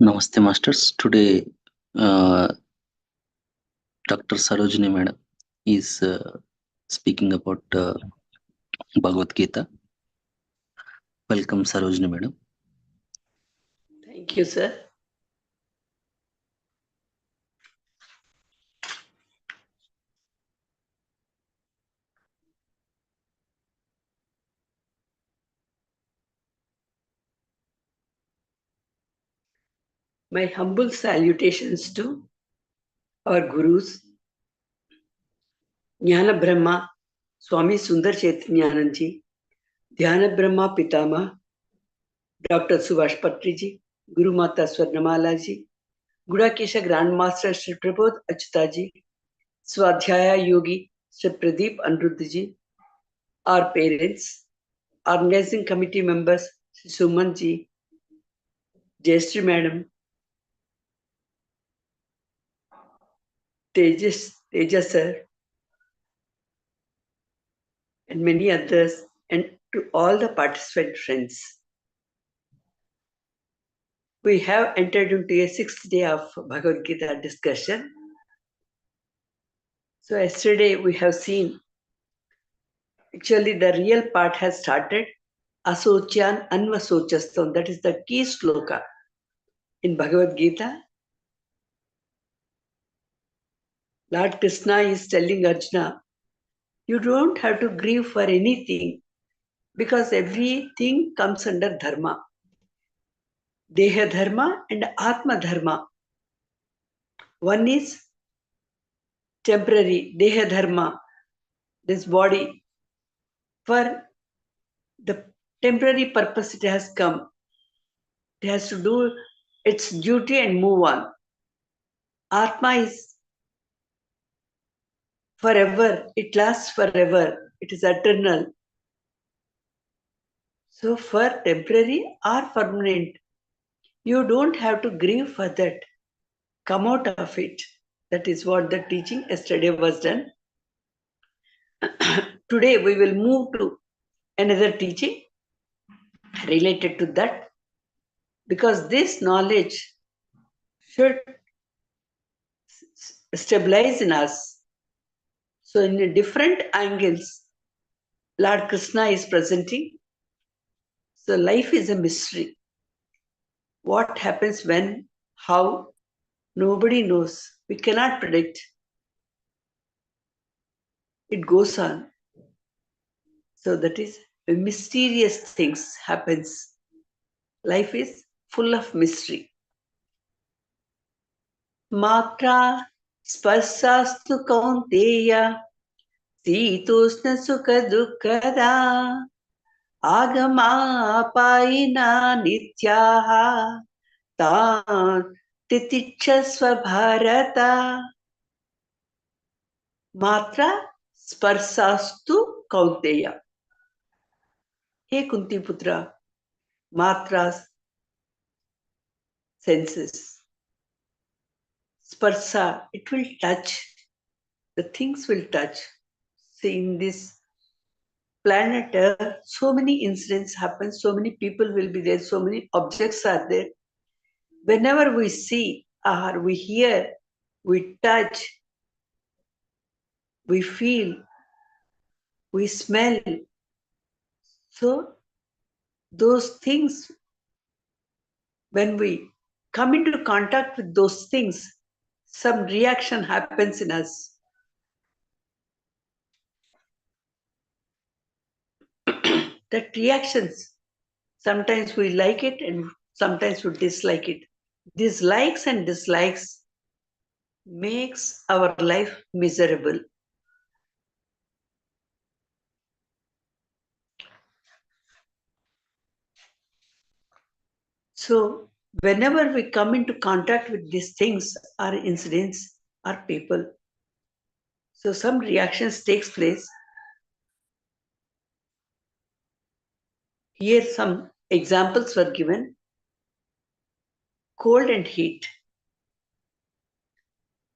Namaste, Masters. Today, Dr. Sarojini Madam is speaking about Bhagavad Gita. Welcome, Sarojini Madam. Thank you, sir. My humble salutations to our gurus, Jnana Brahma, Swami Sundar Chaitanya, Dhyana Brahma Pitama, Dr. Subhash Patriji, Guru Mata Swarnamala ji, Gudakesha grandmaster Sri Prabodh Achyutha ji, Swadhyaya yogi Sri Pradeep Aniruddha ji, our parents, organizing committee members Sri Suman ji, Jayashree Madam, Tejas sir, and many others, and to all the participant friends. We have entered into a 6th day of Bhagavad Gita discussion. So yesterday we have seen, actually the real part has started, Asocyan Anvasochastam, that is the key sloka in Bhagavad Gita. Lord Krishna is telling Arjuna, you don't have to grieve for anything because everything comes under dharma. Deha dharma and Atma dharma. One is temporary, Deha dharma, this body. For the temporary purpose it has come. It has to do its duty and move on. Atma is forever. It lasts forever. It is eternal. So for temporary or permanent, you don't have to grieve for that. Come out of it. That is what the teaching yesterday was done. Today we will move to another teaching related to that, because this knowledge should stabilize in us. So in different angles, Lord Krishna is presenting. So life is a mystery. What happens when, how, nobody knows. We cannot predict. It goes on. So that is mysterious things happens. Life is full of mystery. Matra sparsastu kaunteya sitoshna sukha dukkada agama apayina nityaha tan titichasva bharata. Matra sparsastu kaunteya. Hey Kunti Putra, matras, senses. Sparsa, it will touch. The things will touch. See, in this planet Earth, so many incidents happen, so many people will be there, so many objects are there. Whenever we see or we hear, we touch, we feel, we smell. So those things, when we come into contact with those things, some reaction happens in us. That reactions, sometimes we like it and sometimes we dislike it. These likes and dislikes makes our life miserable. So whenever we come into contact with these things or incidents or people, so some reactions takes place. Here some examples were given. Cold and heat.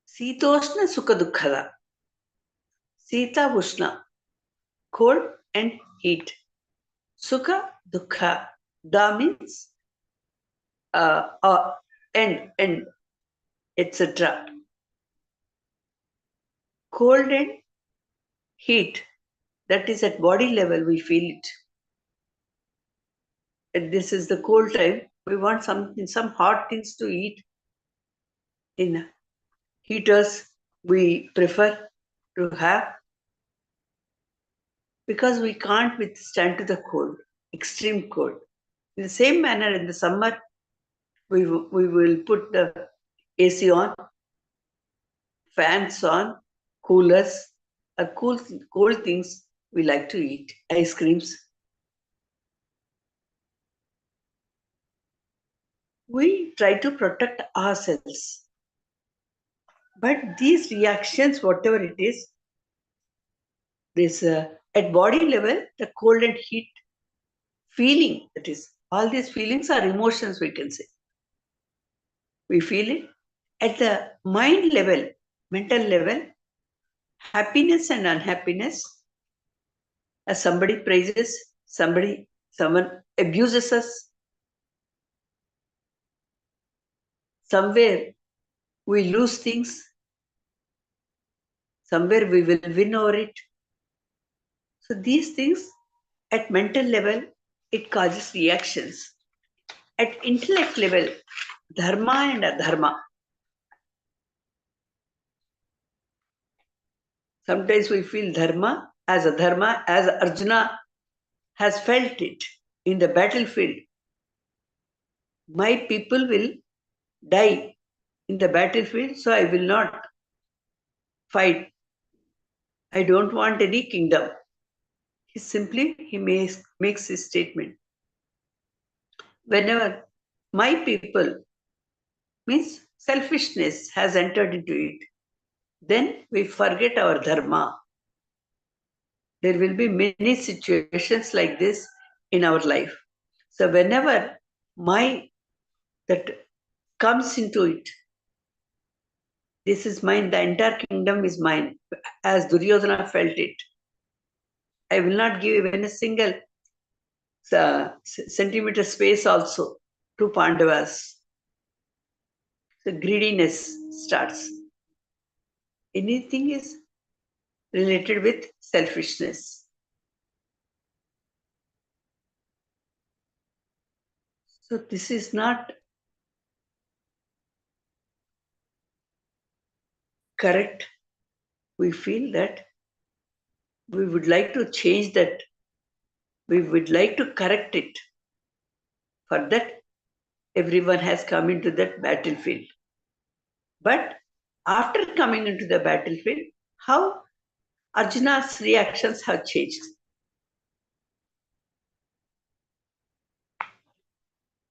Sitoshna sukha dukkhada. Sita Ushna. Cold and heat. Sukha dukkha. Da means and etc. Cold and heat, that is at body level, we feel it. And this is the cold time. We want some hot things to eat. In heaters, we prefer to have, because we can't withstand to the cold, extreme cold. In the same manner, in the summer, we will put the AC on, fans on, coolers, cold things we like to eat, ice creams. We try to protect ourselves. But these reactions, whatever it is, this at body level, the cold and heat feeling, that is, all these feelings are emotions, we can say. We feel it. At the mind level, mental level, happiness and unhappiness, as somebody praises, someone abuses us, somewhere we lose things, somewhere we will win over it. So these things at mental level, it causes reactions. At intellect level, dharma and adharma. Sometimes we feel dharma as adharma, as Arjuna has felt it in the battlefield. My people will die in the battlefield, so I will not fight. I don't want any kingdom. He makes his statement. Whenever my people, means selfishness has entered into it, then we forget our dharma. There will be many situations like this in our life. So whenever that comes into it, this is mine, the entire kingdom is mine, as Duryodhana felt it. I will not give even a single centimeter space also to Pandavas. So greediness starts. Anything is related with selfishness. So this is not correct. We feel that we would like to change that. We would like to correct it. For that, everyone has come into that battlefield. But after coming into the battlefield, how Arjuna's reactions have changed.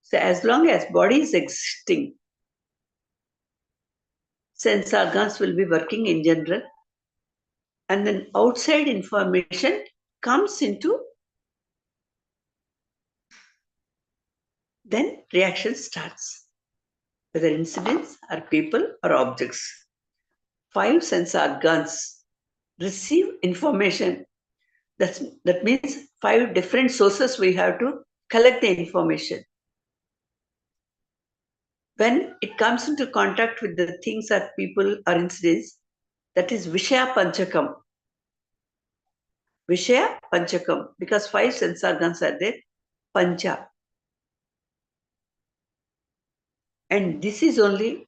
So as long as body is existing, sense organs will be working in general, and then outside information comes into, then reaction starts, whether incidents or people or objects. 5 sense organs receive information. That means 5 different sources we have to collect the information. When it comes into contact with the things or people or incidents, that is Vishaya Panchakam. Vishaya Panchakam, because 5 sense organs are there, Pancha. And this is only,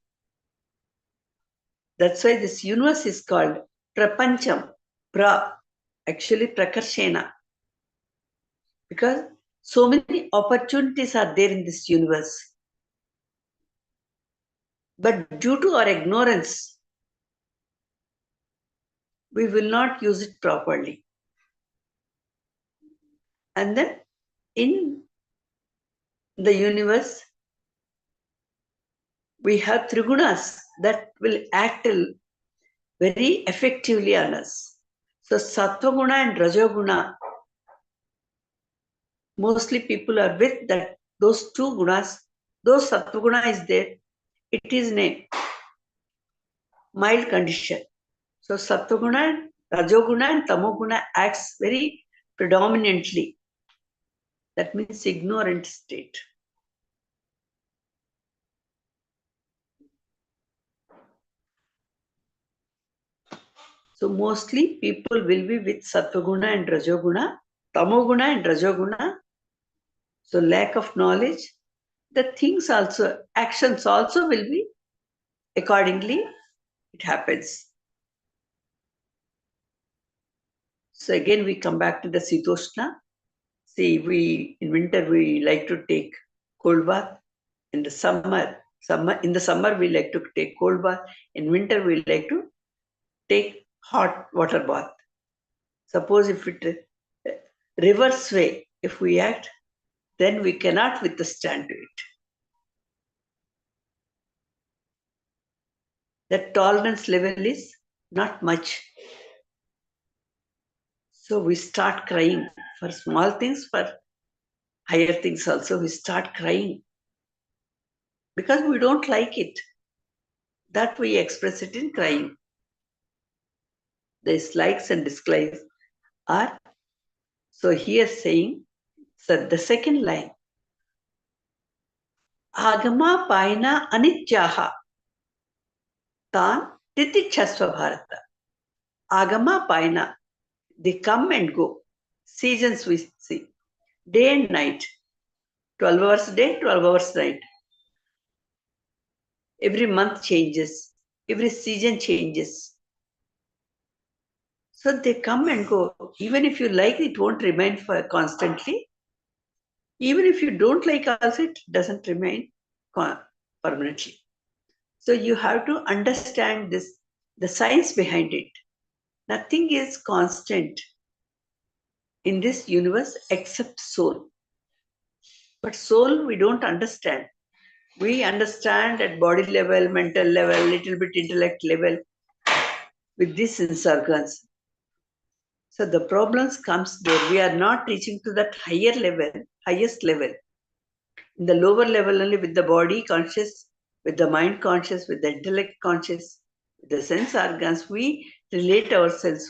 that's why this universe is called Prapancham. Actually Prakarshena. Because so many opportunities are there in this universe. But due to our ignorance, we will not use it properly. And then in the universe, we have trigunas that will act very effectively on us. So Sattvaguna and Rajoguna, mostly people are with that, those 2 gunas. Though Sattvaguna is there, it is in a mild condition. So Sattvaguna, Rajoguna and Tamoguna acts very predominantly. That means ignorant state. So mostly people will be with Sattva-guna and Rajoguna, Tamoguna and Rajoguna. So lack of knowledge, the things also, actions also will be accordingly, it happens. So again, we come back to the Sitoshna. See, in winter, we like to take cold bath. In the summer, we like to take cold bath. In winter, we like to take hot water bath. Suppose if it reverse way, if we act, then we cannot withstand to it. The tolerance level is not much. So we start crying for small things, for higher things also, we start crying because we don't like it. That we express it in crying. The likes and dislikes are, so here saying, so the second line, Agama paina anityaha tan titichasva bharata. Agama paina, they come and go. Seasons we see, day and night, 12 hours day, 12 hours night. Every month changes, every season changes. So they come and go. Even if you like, it won't remain for constantly. Even if you don't like also, it doesn't remain permanently. So you have to understand this, the science behind it. Nothing is constant in this universe except soul. But soul we don't understand. We understand at body level, mental level, little bit intellect level with these sense organs. So the problems comes there. We are not reaching to that higher level, highest level. In the lower level only, with the body conscious, with the mind conscious, with the intellect conscious, with the sense organs, we relate ourselves.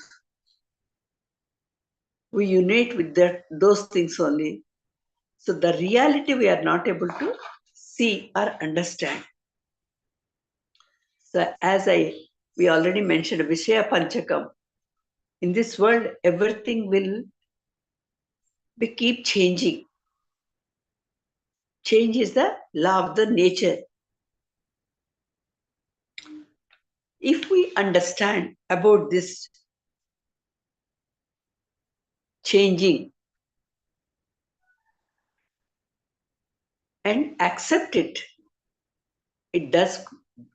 We unite with those things only. So the reality we are not able to see or understand. So as we already mentioned, Vishaya Panchakam. In this world, everything will keep changing. Change is the law of the nature. If we understand about this changing and accept it, it does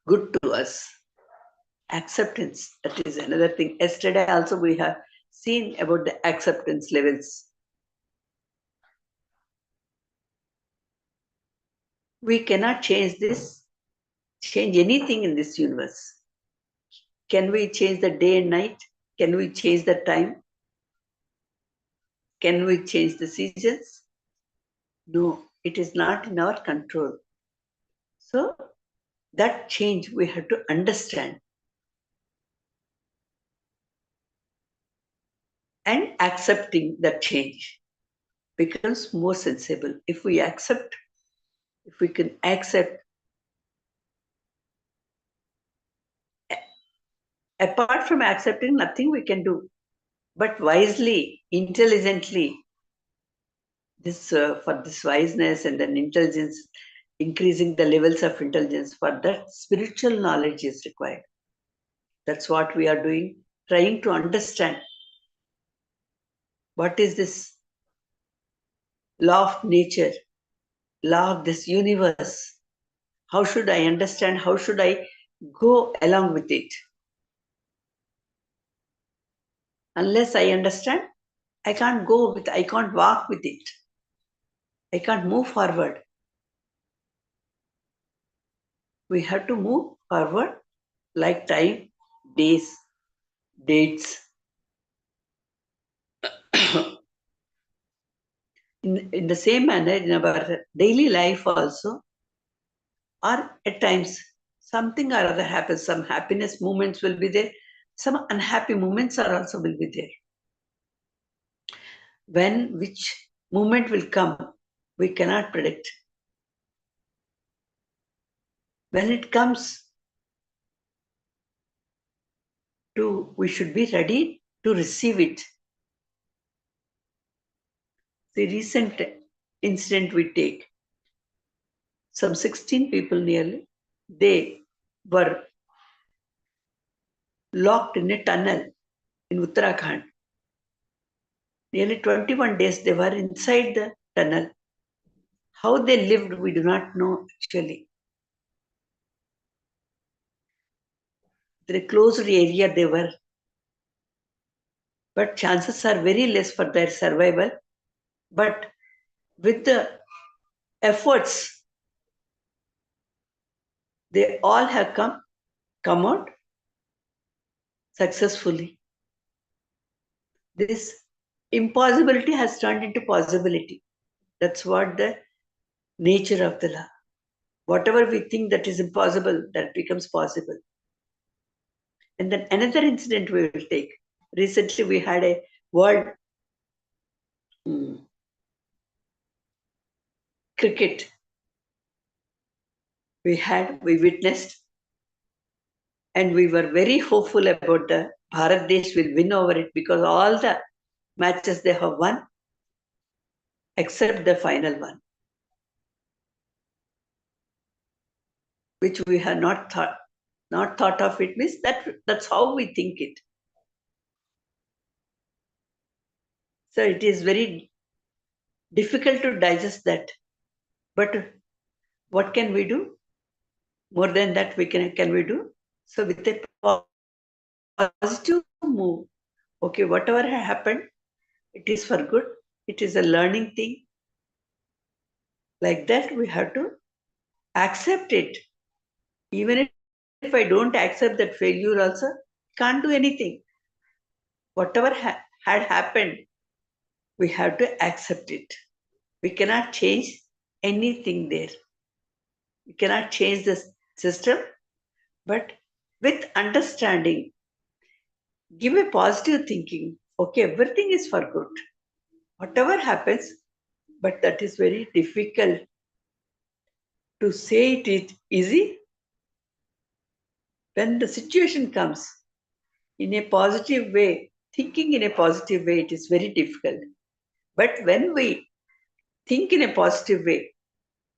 good to us. Acceptance, that is another thing. Yesterday also we have seen about the acceptance levels. We cannot change anything in this universe. Can we change the day and night? Can we change the time? Can we change the seasons? No, it is not in our control. So that change we have to understand. And accepting that change becomes more sensible. If we can accept, apart from accepting, nothing we can do. But wisely, intelligently, for this wiseness and then intelligence, increasing the levels of intelligence, for that spiritual knowledge is required. That's what we are doing, trying to understand what is this law of nature, law of this universe. How should I understand? How should I go along with it? Unless I understand, I can't walk with it. I can't move forward. We have to move forward like time, days, dates. in the same manner, in our daily life also, or at times, something or other happens. Some happiness moments will be there. Some unhappy moments are also will be there. Which moment will come, we cannot predict. When it comes, we should be ready to receive it. The recent incident we take, some 16 people nearly, they were locked in a tunnel in Uttarakhand. Nearly 21 days they were inside the tunnel. How they lived, we do not know actually. The closed area they were. But chances are very less for their survival. But with the efforts, they all have come out successfully. This impossibility has turned into possibility. That's what the nature of the law. Whatever we think that is impossible, that becomes possible. And then another incident we will take. Recently, we had a world cricket. We witnessed, and we were very hopeful about the Bharat Desh will win over it because all the matches they have won, except the final one, which we have not thought of. It means that's how we think it. So it is very difficult to digest that. But what can we do? More than that, can we do? So with a positive move, okay, whatever happened, it is for good. It is a learning thing. Like that, we have to accept it. Even if I don't accept that failure also, can't do anything. Whatever had happened, we have to accept it. We cannot change anything there. We cannot change the system, but with understanding, give a positive thinking. Okay, everything is for good. Whatever happens, but that is very difficult to say it is easy. When the situation comes in a positive way, thinking in a positive way, it is very difficult. But when we think in a positive way,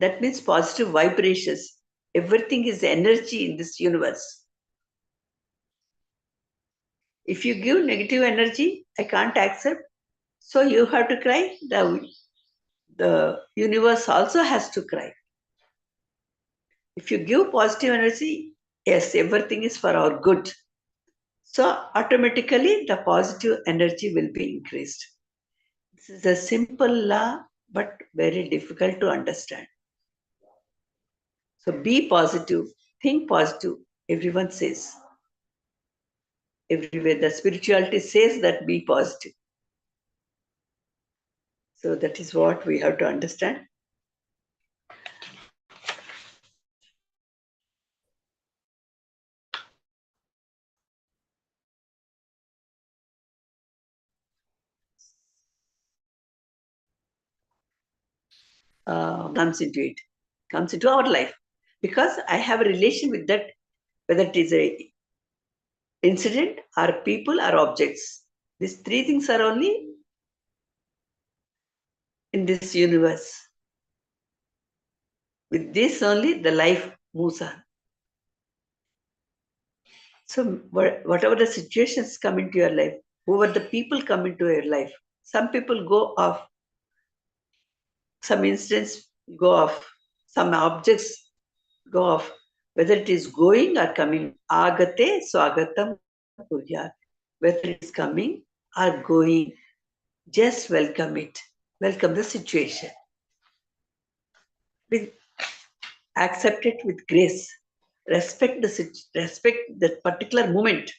that means positive vibrations. Everything is energy in this universe. If you give negative energy, I can't accept. So you have to cry. The universe also has to cry. If you give positive energy, yes, everything is for our good. So automatically the positive energy will be increased. This is a simple law, but very difficult to understand. So be positive, think positive, everyone says. Everywhere the spirituality says that be positive. So that is what we have to understand. Comes into our life. Because I have a relation with that, whether it is a incident or people or objects. These three things are only in this universe. With this only the life moves on. So whatever the situations come into your life, whoever the people come into your life, some people go off, some incidents go off, some objects go off, whether it is going or coming. Agate swagatam kuryat. Whether it is coming or going, just welcome it. Welcome the situation. Accept it with grace. Respect the particular moment.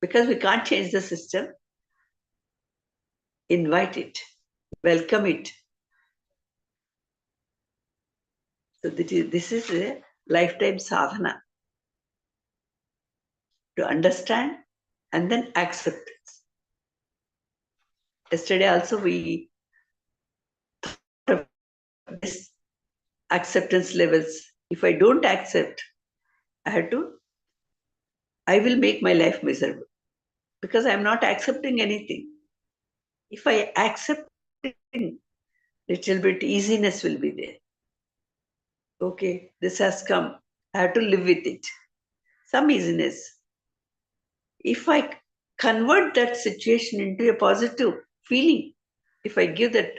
Because we can't change the system, invite it, welcome it. So this is a lifetime sadhana to understand and then accept it. Yesterday also we thought of this acceptance levels. If I don't accept, I will make my life miserable because I'm not accepting anything. If I accept little bit easiness will be there. Okay, this has come. I have to live with it. Some easiness. If I convert that situation into a positive feeling, if I give that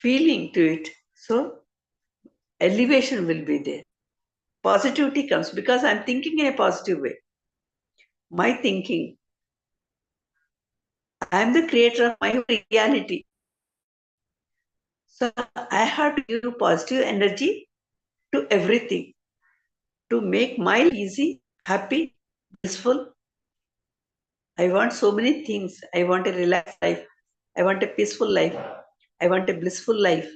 feeling to it, so elevation will be there. Positivity comes because I'm thinking in a positive way. My thinking, I'm the creator of my reality. So I have to give positive energy to everything to make my life easy, happy, blissful. I want so many things. I want a relaxed life. I want a peaceful life. I want a blissful life.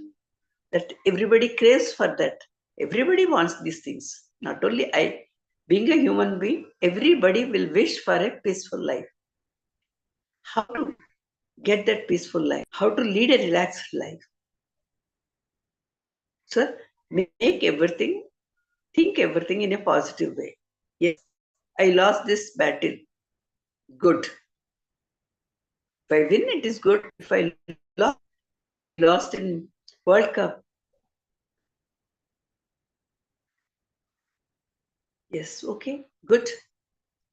That everybody craves for that. Everybody wants these things. Not only I. Being a human being, everybody will wish for a peaceful life. How to get that peaceful life? How to lead a relaxed life? So make everything, think everything in a positive way. Yes, I lost this battle. Good. If I win, it is good. If I lost in World Cup, yes, okay, good.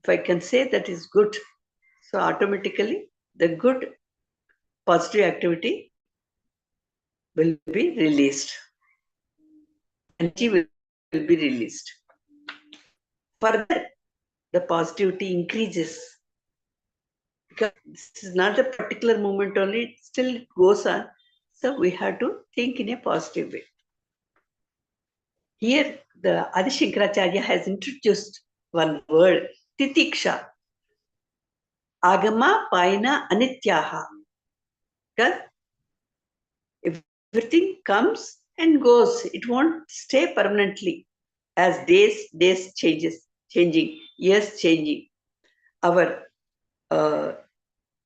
If I can say that is good, so automatically the good positive activity will be released. Energy will be released. Further, the positivity increases because this is not a particular moment only, it still goes on. So we have to think in a positive way. Here, the Adi Shankaracharya has introduced one word, titiksha. Agama paina anityaha. Because everything comes and goes. It won't stay permanently as days changing, years changing. Our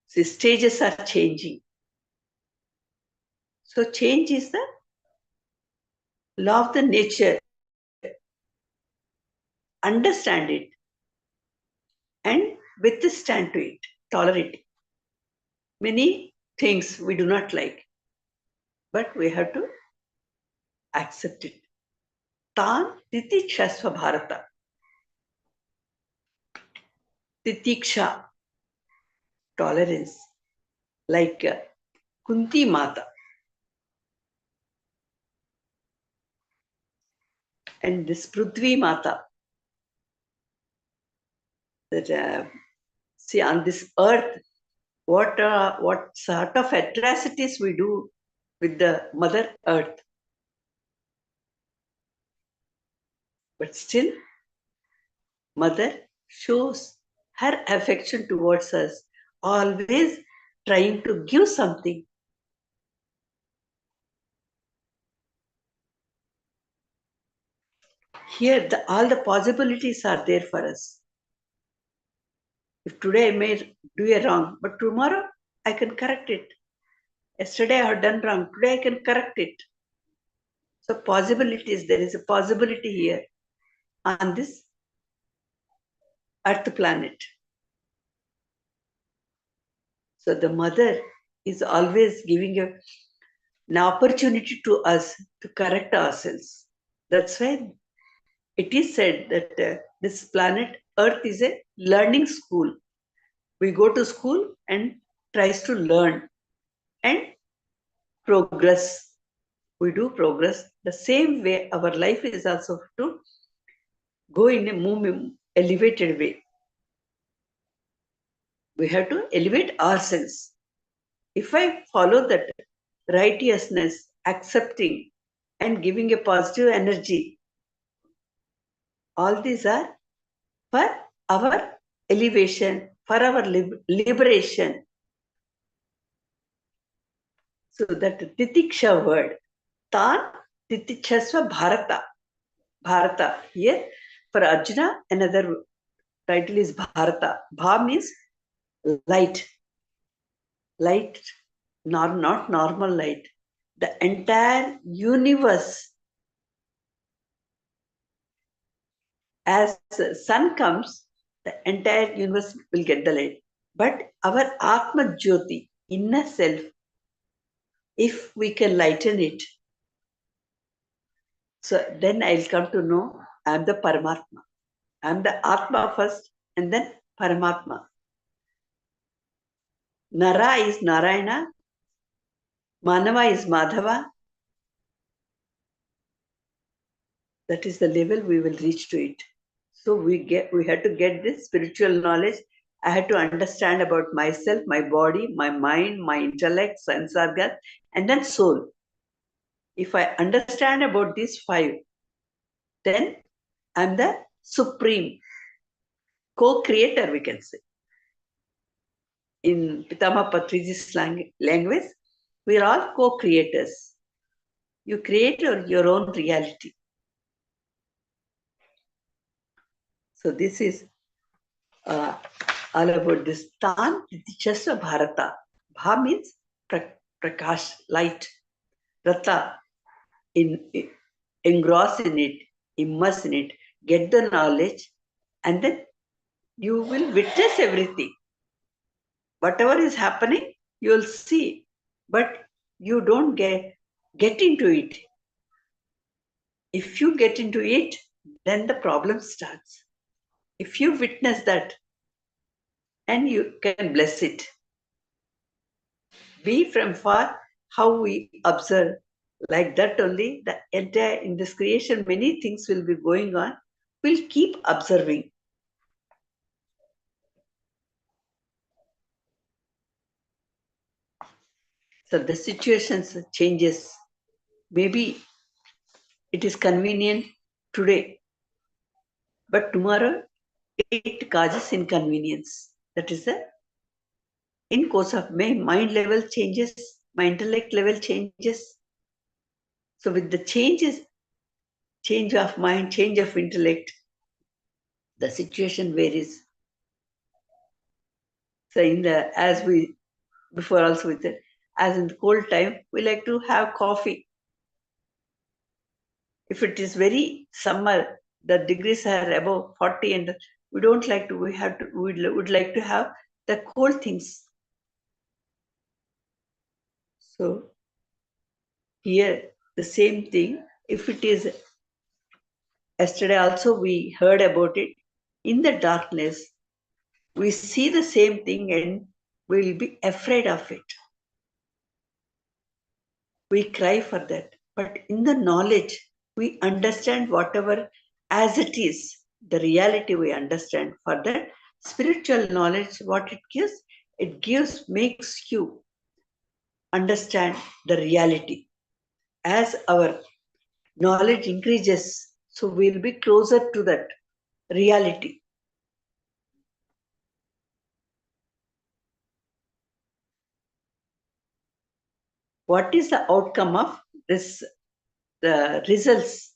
stages are changing. So change is the law of the nature. Understand it and withstand to it, tolerate it. Many things we do not like, but we have to accept it. Tan titikshasva bharata. Titiksha, tolerance, like Kunti Mata. And this Prithvi Mata, that see on this earth, what sort of atrocities we do with the Mother Earth. But still, Mother shows her affection towards us, always trying to give something. Here, all the possibilities are there for us. If today I may do a wrong, but tomorrow I can correct it. Yesterday I have done wrong, today I can correct it. So possibilities, there is a possibility here on this Earth planet. So the mother is always giving an opportunity to us to correct ourselves. That's why it is said that this planet Earth is a learning school. We go to school and tries to learn and progress. We do progress. The same way our life is also to go in a elevated way. We have to elevate ourselves. If I follow that righteousness, accepting and giving a positive energy, all these are for our elevation, for our liberation. So that titiksha word, tan titikshasva bharata. Bharata. Here for Arjuna, another title is Bharata. Bha means light. Light, not normal light. The entire universe as the sun comes, the entire universe will get the light. But our Atma Jyoti, inner self, if we can lighten it, so then I'll come to know I am the Paramatma. I am the Atma first and then Paramatma. Nara is Narayana, Manava is Madhava. That is the level we will reach to it. So we had to get this spiritual knowledge. I had to understand about myself, my body, my mind, my intellect, sense organ, and then soul. If I understand about these five, then I'm the supreme co-creator, we can say. In Pitama Patriji's language, we are all co-creators. You create your own reality. So this is all about this Tan Chasva Bharata. Bha means prakash, light. Rata, engross in it, immerse in it, get the knowledge, and then you will witness everything. Whatever is happening, you will see, but you don't get into it. If you get into it, then the problem starts. If you witness that, and you can bless it. We from far, how we observe, like that only, the entire, in this creation, many things will be going on. We'll keep observing. So the situations changes. Maybe it is convenient today, but tomorrow it causes inconvenience. That is the in course of my mind level changes, my intellect level changes. So with the changes, change of mind, change of intellect, the situation varies. So in the, as we before also with it, as in the cold time, we like to have coffee. If it is very summer, the degrees are above 40 and we don't like to, we would like to have the cold things. So here the same thing, if it is, yesterday also we heard about it, in the darkness, we see the same thing and we will be afraid of it. We cry for that. But in the knowledge, we understand whatever as it is, the reality we understand. For that, spiritual knowledge, what it gives, makes you understand the reality. As our knowledge increases, so we'll be closer to that reality. What is the outcome of this, the results?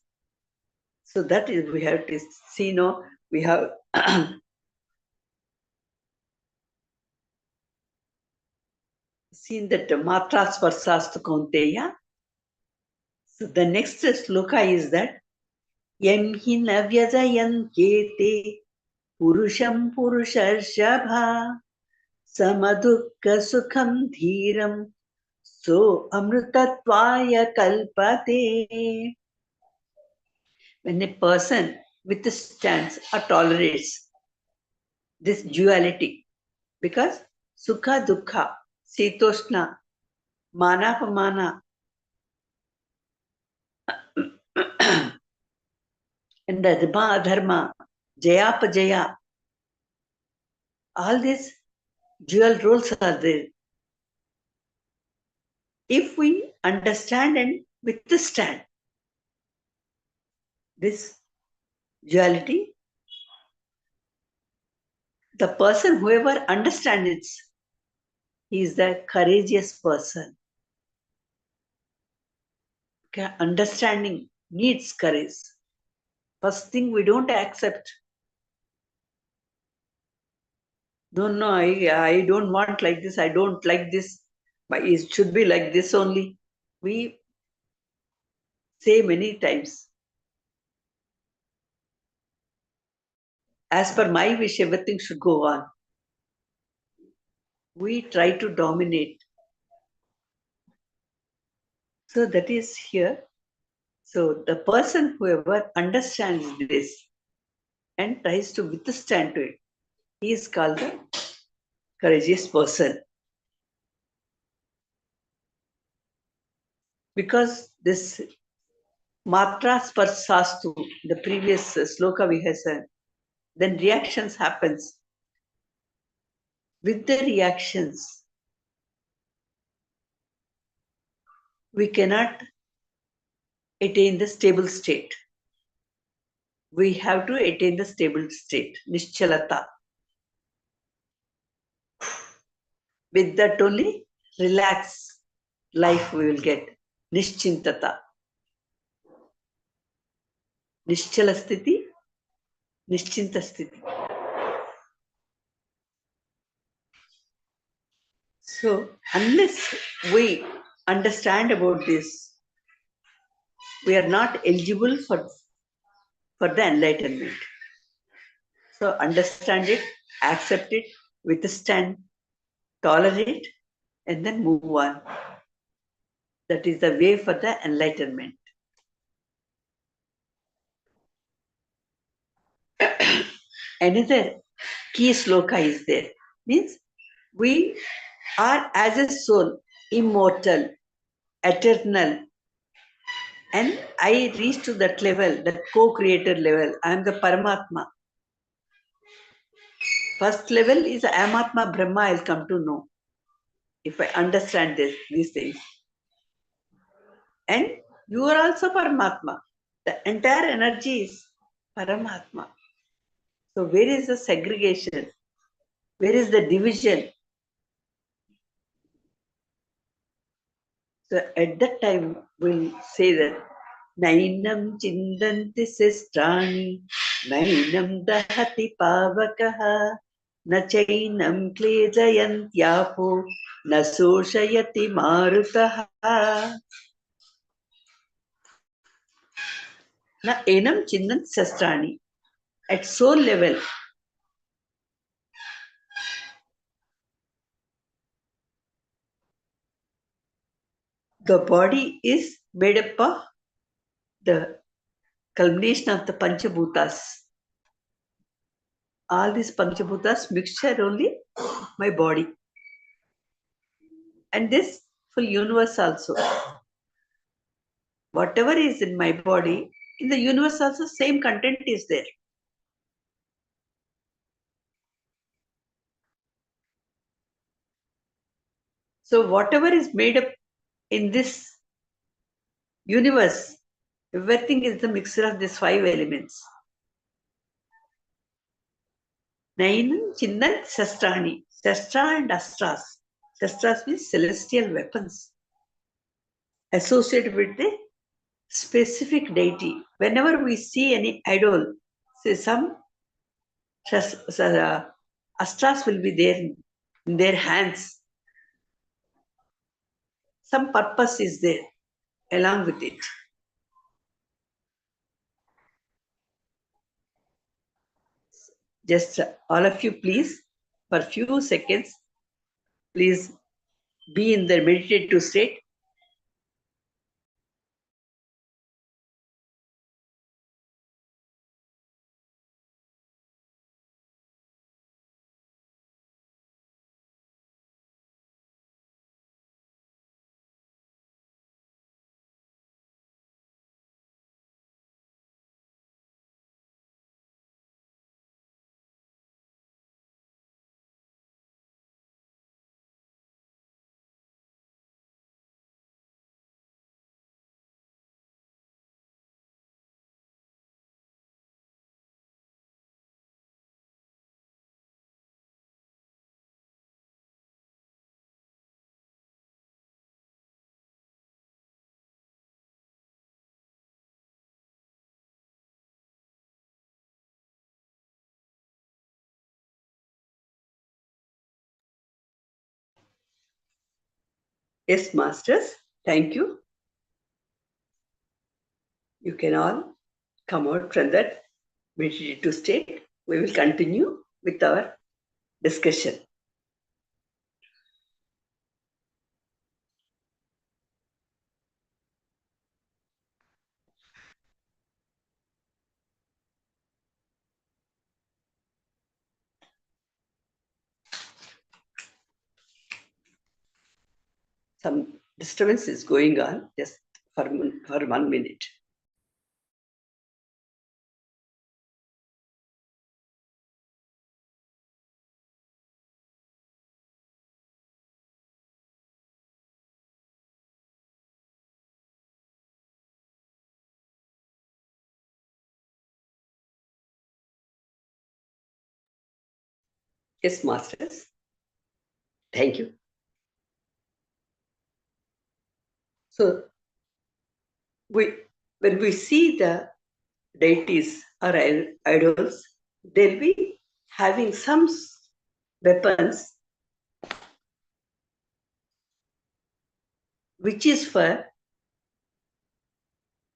So that is, we have to see, no, we have seen that matras varsastu kaunteya. So the next sloka is that yam hi navyajayan kete purusham purusharshabha samadukka sukham dhiram so amrutatvaya kalpate. When a person withstands or tolerates this duality, because sukha dukkha, sitoshna, manapamana, and the dharma adharma, jayapajaya, all these dual roles are there. If we understand and withstand this duality, the person, whoever understands it, he is the courageous person. Okay? Understanding needs courage. First thing, we don't accept. No, I don't want like this. I don't like this. But it should be like this only. We say many times. as per my wish, everything should go on. We try to dominate. So that is here. So the person, whoever understands this and tries to withstand to it, he is called the courageous person. Because this matra sparsastu, the previous sloka we have said, then reactions happens. With the reactions, we cannot attain the stable state. We have to attain the stable state, nischalata. With that only relaxed life we will get, nischintata. Nischala sthiti, nischinta sthiti. So unless we understand about this, we are not eligible for the enlightenment. So understand it, accept it, withstand, tolerate, and then move on. That is the way for the enlightenment. Another key sloka is there. Means we are as a soul immortal, eternal, and I reach to that level, that co-creator level. I am the Paramatma. First level is I am Atma Brahma, I'll come to know. If I understand these things. And you are also Paramatma. The entire energy is Paramatma. So where is the segregation? Where is the division? So at that time, we'll say that Nainam Chindanti Sistrani, Nainam Dahati Pavakaha, Nachainam Klejayantyapo, Nasoshayati Marutaha. Na enam chindan sastrani. At soul level, the body is made up of the culmination of the Panchabhutas. All these Panchabhutas mixture only my body. And this full universe also. Whatever is in my body, in the universe also same content is there. So whatever is made up in this universe, everything is the mixture of these 5 elements. Nainam Chindan Shastrani. Shastra and Astras. Shastras means celestial weapons associated with the specific deity. Whenever we see any idol, say some astras will be there in their hands. Some purpose is there along with it. Just all of you, please, for a few seconds, please be in the meditative state. Yes, masters, thank you. You can all come out from that meditative state. we will continue with our discussion. Some disturbance is going on, just for 1 minute. Yes, masters. Thank you. So, when we see the deities or idols, they'll be having some weapons which is for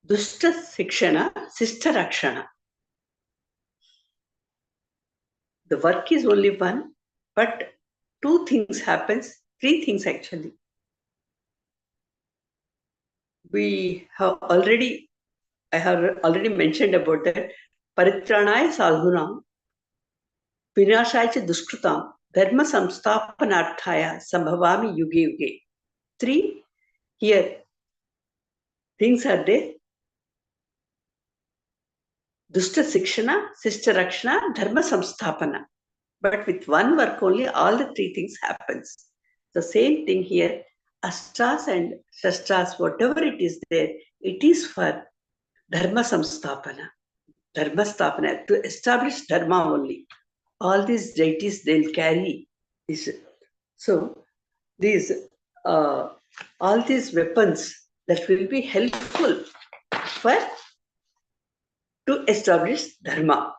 dushta shikshana, sister rakshana. The work is only one, but two things happens, three things actually. I have already mentioned about that. Paritranaya sadhunam, vinashaya cha dushkrutam, dharma samsthapanarthaya, sambhavami yuge yuge. Three here things are there. Dushta Sikshana, Sister Rakshana, Dharma Samsthapana. But with one work only, all the three things happens. The same thing here, Astras and Shastras, whatever it is there, it is for Dharma Samsthapana. Dharma Sthapana, to establish Dharma only. All these deities, they'll carry this. So, these, all these weapons that will be helpful for to establish Dharma.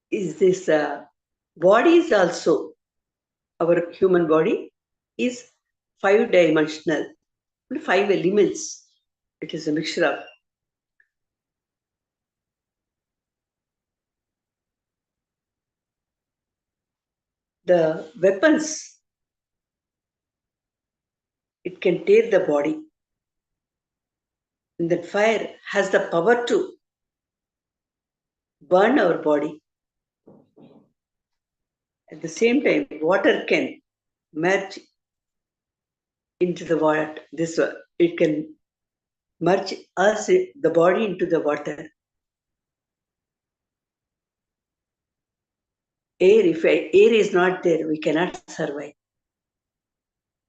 Is this body is also, our human body is 5-dimensional, 5 elements. It is a mixture of the weapons. It can tear the body. And that fire has the power to burn our body. At the same time, water can merge into the water. It can merge us, the body, into the water. If air is not there, we cannot survive.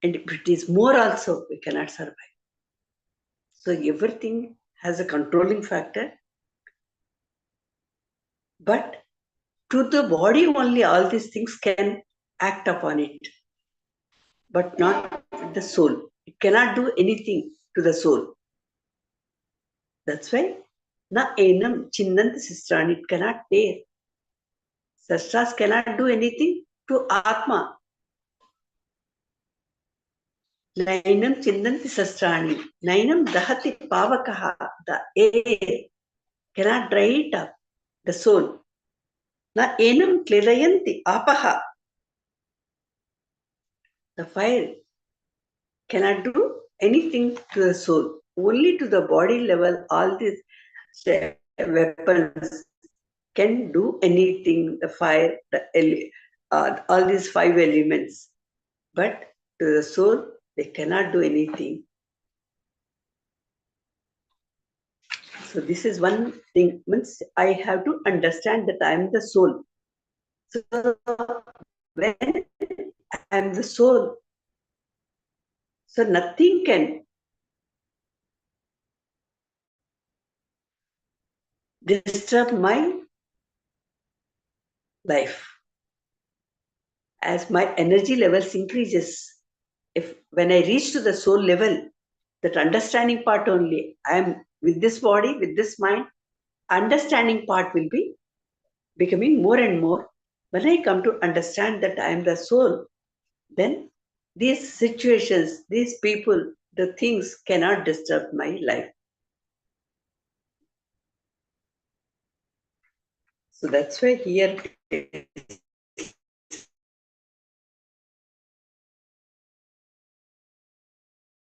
And if it is more also, we cannot survive. So everything has a controlling factor. But to the body only, all these things can act upon it. But not the soul. It cannot do anything to the soul. That's why, na enam chinnanti sistrani, it cannot tear. Sastras cannot do anything to Atma. Nainam chinnanti sastrani, nainam dahati pavakaha, the air cannot dry it up, the soul. Na enam klirayanti apaha, the fire cannot do anything to the soul. Only to the body level, all these weapons can do anything, the fire, all these 5 elements. But to the soul, they cannot do anything. So this is one thing. Means I have to understand that I am the soul. So when I am the soul, so nothing can disturb my life. As my energy levels increases, when I reach to the soul level, that understanding part only, I am with this body, with this mind, understanding part will be becoming more and more. When I come to understand that I am the soul, then these situations, these people, the things cannot disturb my life. So that's why here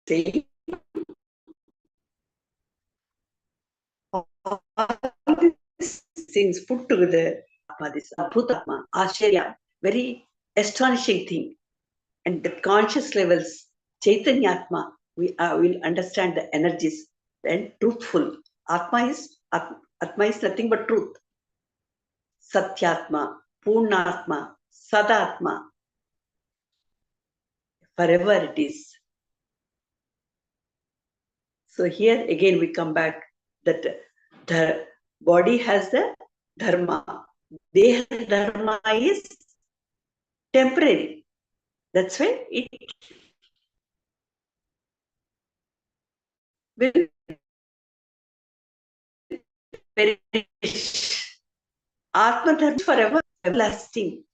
saying all these things put together, this Abhutatma, Ashirya, very astonishing thing. And the conscious levels, Chaitanyatma, we will understand the energies and truthful. Atma is nothing but truth. Satyatma, Purnatma, Sadatma, forever it is. So here again we come back that the body has the dharma. Deha dharma is temporary. That's why it will perish. Atma dharma is forever, everlasting.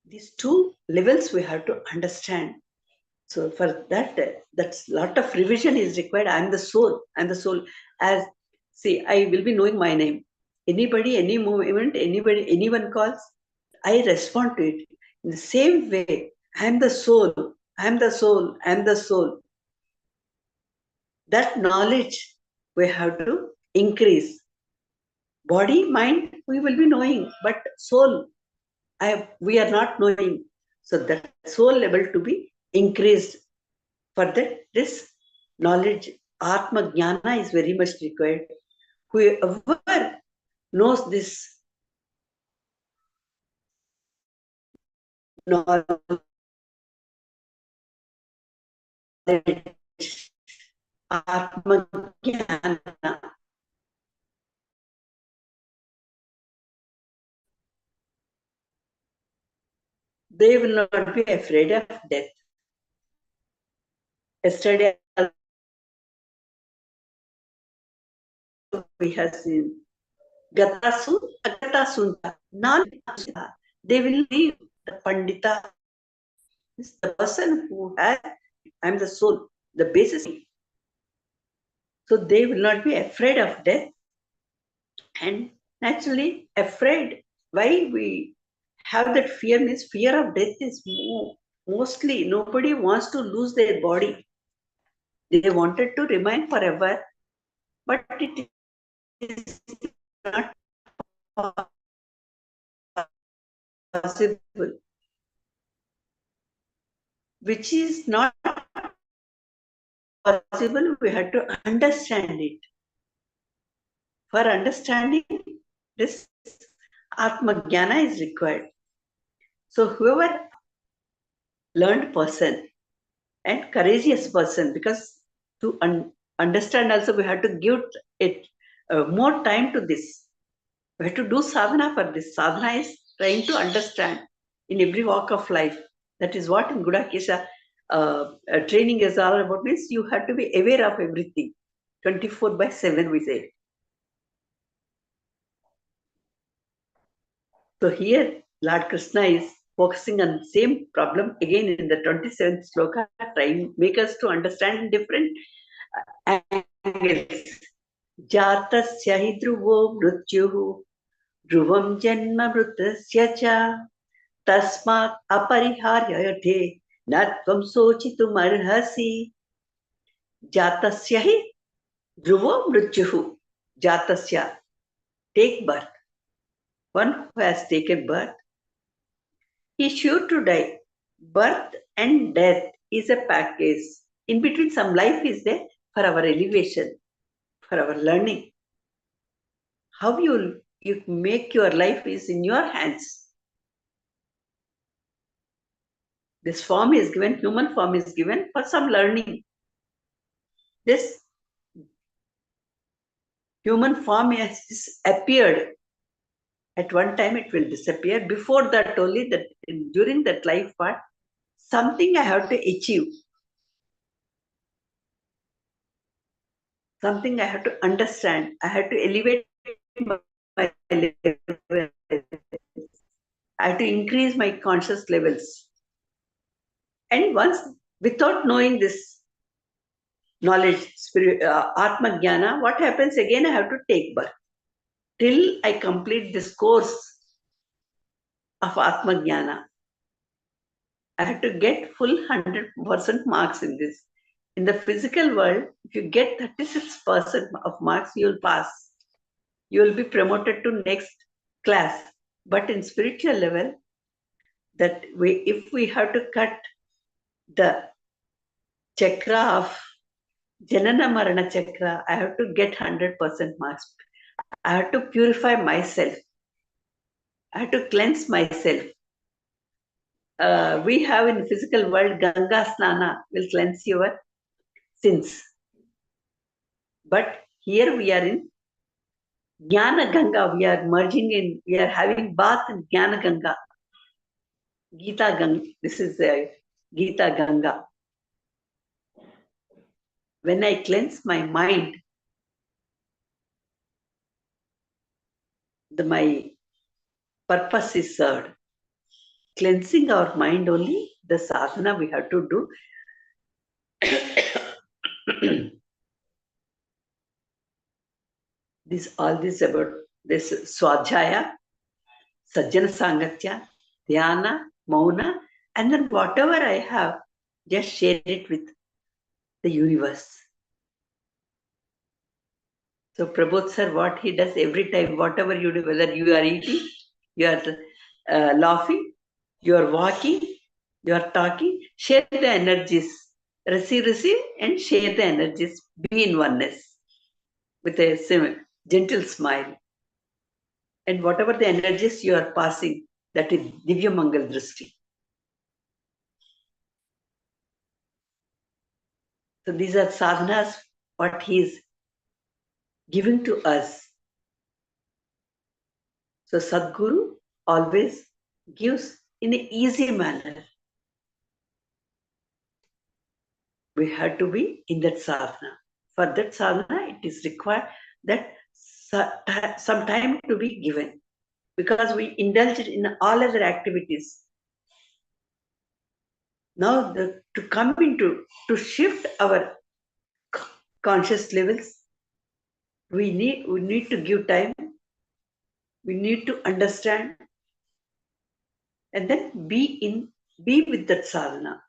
These two levels we have to understand. So for that, that's lot of revision is required. I'm the soul. I'm the soul. As see, I will be knowing my name. Anybody, any moment, anybody, anyone calls, I respond to it in the same way. I'm the soul. I'm the soul. I'm the soul. That knowledge we have to increase. Body, mind, we will be knowing, but soul, we are not knowing. So that soul level to be increased. For that, this knowledge, Atma Jnana is very much required. Whoever knows this knowledge, Atma Jnana, they will not be afraid of death. Yesterday, we have seen Gatasu, Agatasunda, they will leave the Pandita. Is the person who has, I'm the soul, the basis. So they will not be afraid of death. And naturally, afraid. Why we have that fear means fear of death is mostly nobody wants to lose their body. They wanted to remain forever, but it is not possible. Which is not possible, we have to understand it. For understanding this, Atma Jnana is required. So whoever learned person and courageous person, because to understand also we have to give it more time to this. We have to do sadhana for this. Sadhana is trying to understand in every walk of life. That is what in Gudakesha training is all about. Means you have to be aware of everything. 24/7 we say. So here Lord Krishna is focusing on the same problem again in the 27th sloka, trying make us to understand different angles. Jatasya hi dhruvo mrityuhu dhruvam janma mritasya cha tasmat apariharyate natvam sochitum arhasi. Jatasya hi dhruvo mrityuhu. Jatasya, take birth. One who has taken birth, he is sure to die. Birth and death is a package. In between, some life is there for our elevation, for our learning. How you make your life is in your hands. This form is given, human form is given for some learning. This human form has appeared. At one time it will disappear. Before that only, that during that life part, something I have to achieve. Something I have to understand. I have to elevate my level. I have to increase my conscious levels. And once, without knowing this knowledge, Atma Jnana, what happens again? I have to take birth. Till I complete this course, of Atma Jnana. I had to get full 100% marks in this. In the physical world, if you get 36% of marks, you will pass. You will be promoted to next class. But in spiritual level, that if we have to cut the chakra of Janana Marana chakra, I have to get 100% marks. I have to purify myself. I have to cleanse myself. We have in physical world, Ganga Snana will cleanse your sins. But here we are in Jnana Ganga. We are merging in, we are having bath in Jnana Ganga. Gita Ganga. This is Gita Ganga. When I cleanse my mind, my purpose is served. Cleansing our mind only, the sadhana we have to do. All this about this Swadhyaya, Sajjana Sangatya, Dhyana, Mauna, and then whatever I have, just share it with the universe. So Prabodh sir, what he does every time, whatever you do, whether you are eating, you are laughing, you are walking, you are talking, share the energies. Receive, and share the energies. Be in oneness with a gentle smile. And whatever the energies you are passing, that is Divya Mangala Drusti. So these are sadhanas, what he is giving to us. So Sadguru always gives in an easy manner. We have to be in that sadhana. For that sadhana, it is required that some time to be given, because we indulge in all other activities. Now, to come into, to shift our conscious levels, we need to give time. We need to understand, and then be with that sadhana.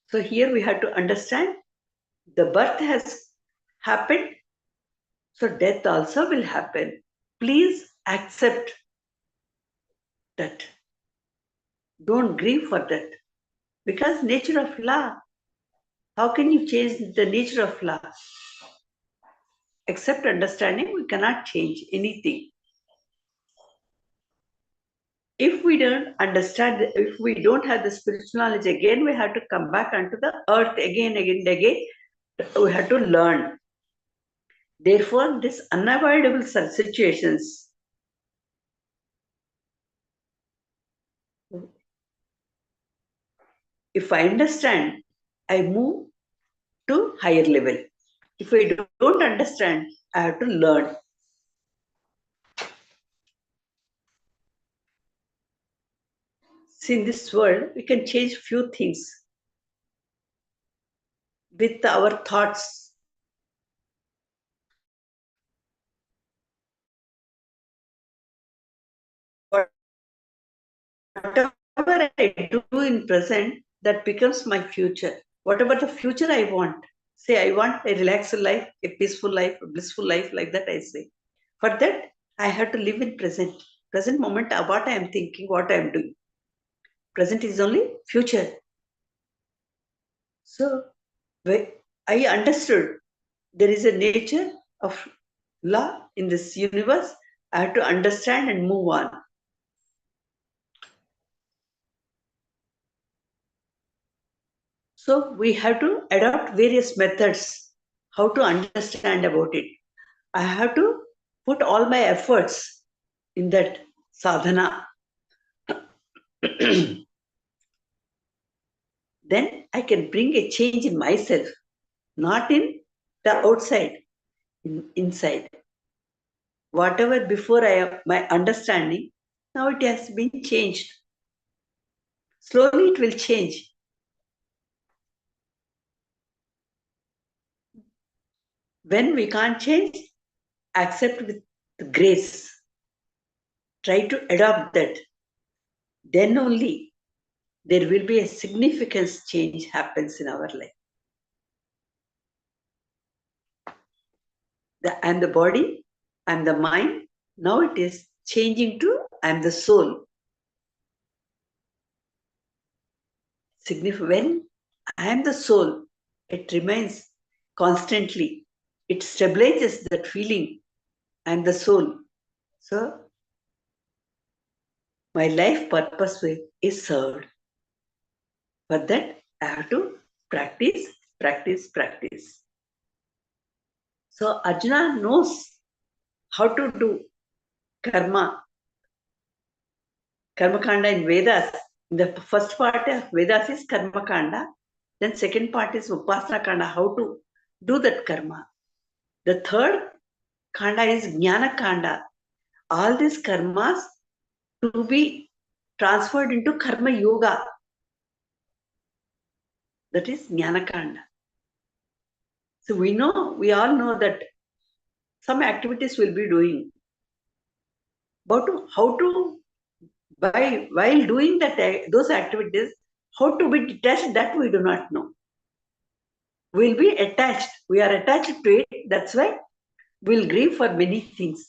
So here we have to understand the birth has happened, so death also will happen. Please accept that. Don't grieve for that. Because nature of law, how can you change the nature of law? Except understanding, we cannot change anything. If we don't understand, if we don't have the spiritual knowledge, again we have to come back onto the earth again. We have to learn. Therefore, these unavoidable situations, if I understand, I move to higher level. If I don't understand, I have to learn. See, in this world, we can change few things with our thoughts. Whatever I do in present, that becomes my future. Whatever the future I want, say I want a relaxed life, a peaceful life, a blissful life, like that I say. For that, I have to live in present moment of what I am thinking, what I am doing. Present is only future. So I understood there is a nature of law in this universe. I have to understand and move on. So we have to adopt various methods how to understand about it. I have to put all my efforts in that sadhana. Then I can bring a change in myself, not in the outside, inside. Whatever before my understanding, now it has been changed. Slowly it will change. When we can't change, accept with grace. try to adopt that, then only there will be a significant change happens in our life. I am the body, I am the mind. Now it is changing to I am the soul. When I am the soul, it remains constantly. It stabilizes that feeling. I am the soul. So my life purpose is served. For that, I have to practice, practice, practice. So Arjuna knows how to do karma. Karma Kanda in Vedas. The first part of Vedas is Karma Kanda. Then second part is Upasana Kanda, how to do that karma. The third Kanda is Jnana Kanda. All these karmas to be transferred into Karma Yoga. That is Jnana Kanda. So we all know that some activities we'll be doing. But how to, while doing those activities, how to be detached, that we do not know. We'll be attached. We are attached to it. That's why we'll grieve for many things.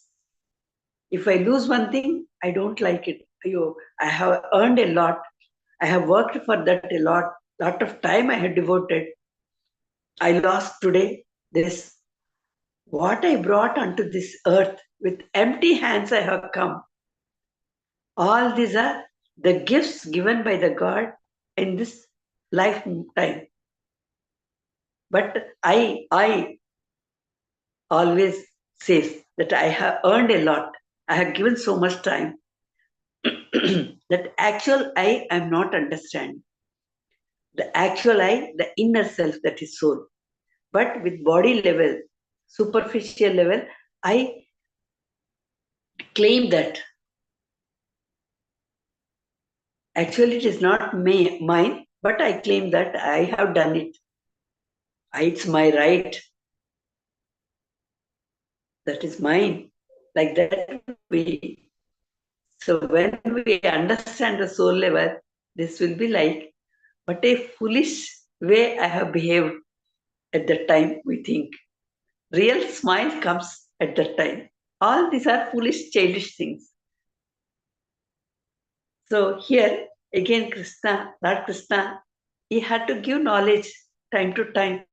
If I lose one thing, I don't like it. I have earned a lot. I have worked for that a lot. Lot of time I have devoted. I lost today this. What I brought onto this earth, with empty hands I have come. All these are the gifts given by the God in this lifetime. But I always say that I have earned a lot. I have given so much time. That actual I am not understanding. The actual I, the inner self, that is soul. But with body level, superficial level, I claim that. Actually, it is not mine, but I claim that I have done it. It's my right. That is mine. Like that we. So when we understand the soul level, this will be like, what a foolish way I have behaved at that time, we think. Real smile comes at that time. All these are foolish, childish things. So here, again, Lord Krishna, he had to give knowledge time to time.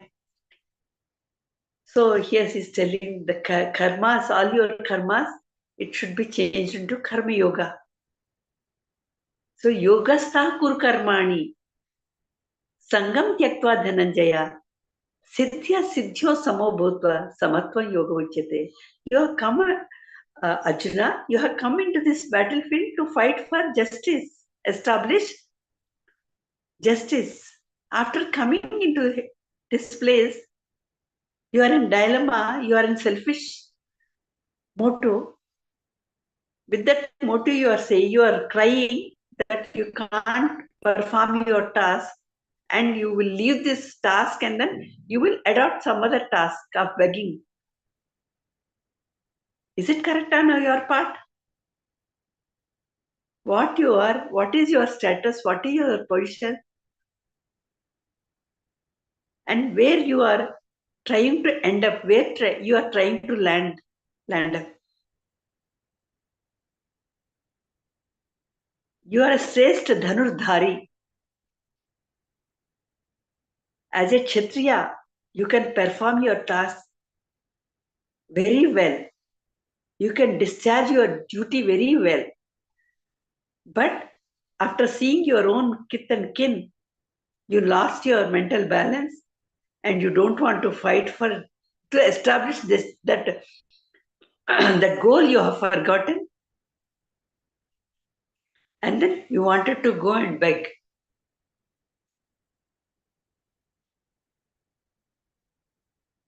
So here he's telling the karmas, all your karmas, it should be changed into karma yoga. So yogastha kur karmani, sangam tyaktva dhananjaya, siddhya siddhyo samo bhutva, samatva yoga uchyate. You have come, Arjuna, you have come into this battlefield to fight for justice, establish justice. After coming into this place, you are in dilemma, you are in selfish motive. With that motive, you are saying, you are crying that you can't perform your task and you will leave this task and then you will adopt some other task of begging. Is it correct on your part? What you are, what is your status, what is your position, and where you are trying to end up, where you are trying to land up. You are a Shrestha Dhanurdhari. As a Kshatriya, you can perform your task very well. You can discharge your duty very well. But after seeing your own kith and kin, you lost your mental balance and you don't want to fight to establish that goal you have forgotten. And then you wanted to go and beg.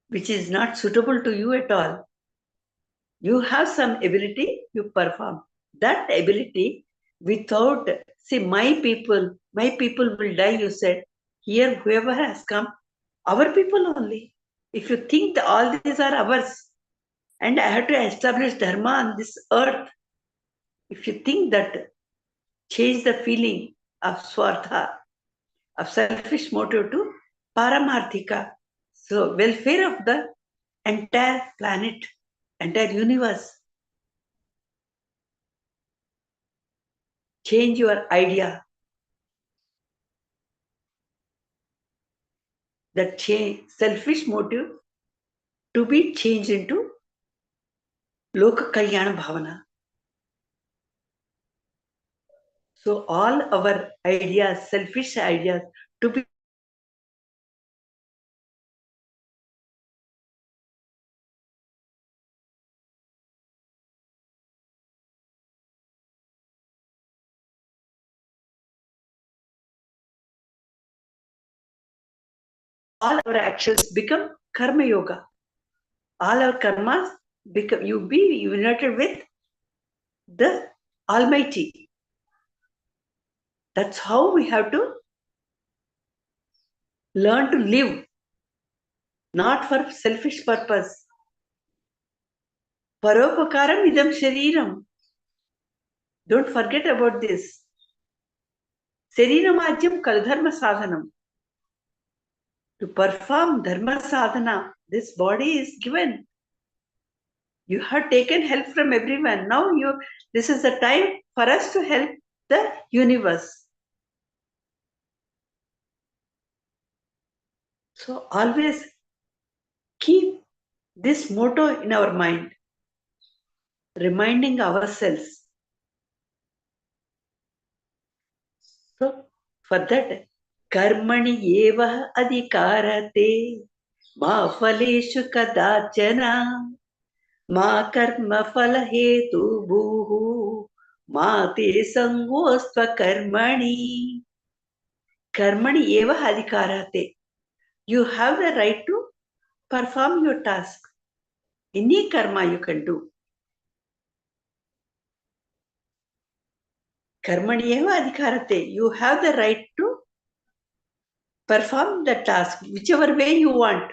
Which is not suitable to you at all. You have some ability, you perform. That ability without, see, my people will die, you said. Here, whoever has come, our people only. If you think that all these are ours, and I have to establish dharma on this earth, If you think that, change the feeling of swartha, of selfish motive to paramarthika. So welfare of the entire planet, entire universe. Change your idea. That change, selfish motive to be changed into Loka Kalyana Bhavana. So all our ideas, selfish ideas, to be all our actions become karma yoga. All our karmas become, you be united with the Almighty. That's how we have to learn to live, not for selfish purpose. Paropakaram idam shariram. Don't forget about this. Shariramajyam kaladharma sadhanam. To perform dharma sadhana, this body is given. You have taken help from everyone. Now this is the time for us to help the universe. So always keep this motto in our mind, reminding ourselves. So for that, karmani eva adhikarate ma phaleshu kadachana ma karma phala hetu bhuhu ma te sangostva karmani. Karmani eva adhikarate. You have the right to perform your task. Any karma you can do. Karmani eva adhikarate. You have the right to perform the task whichever way you want.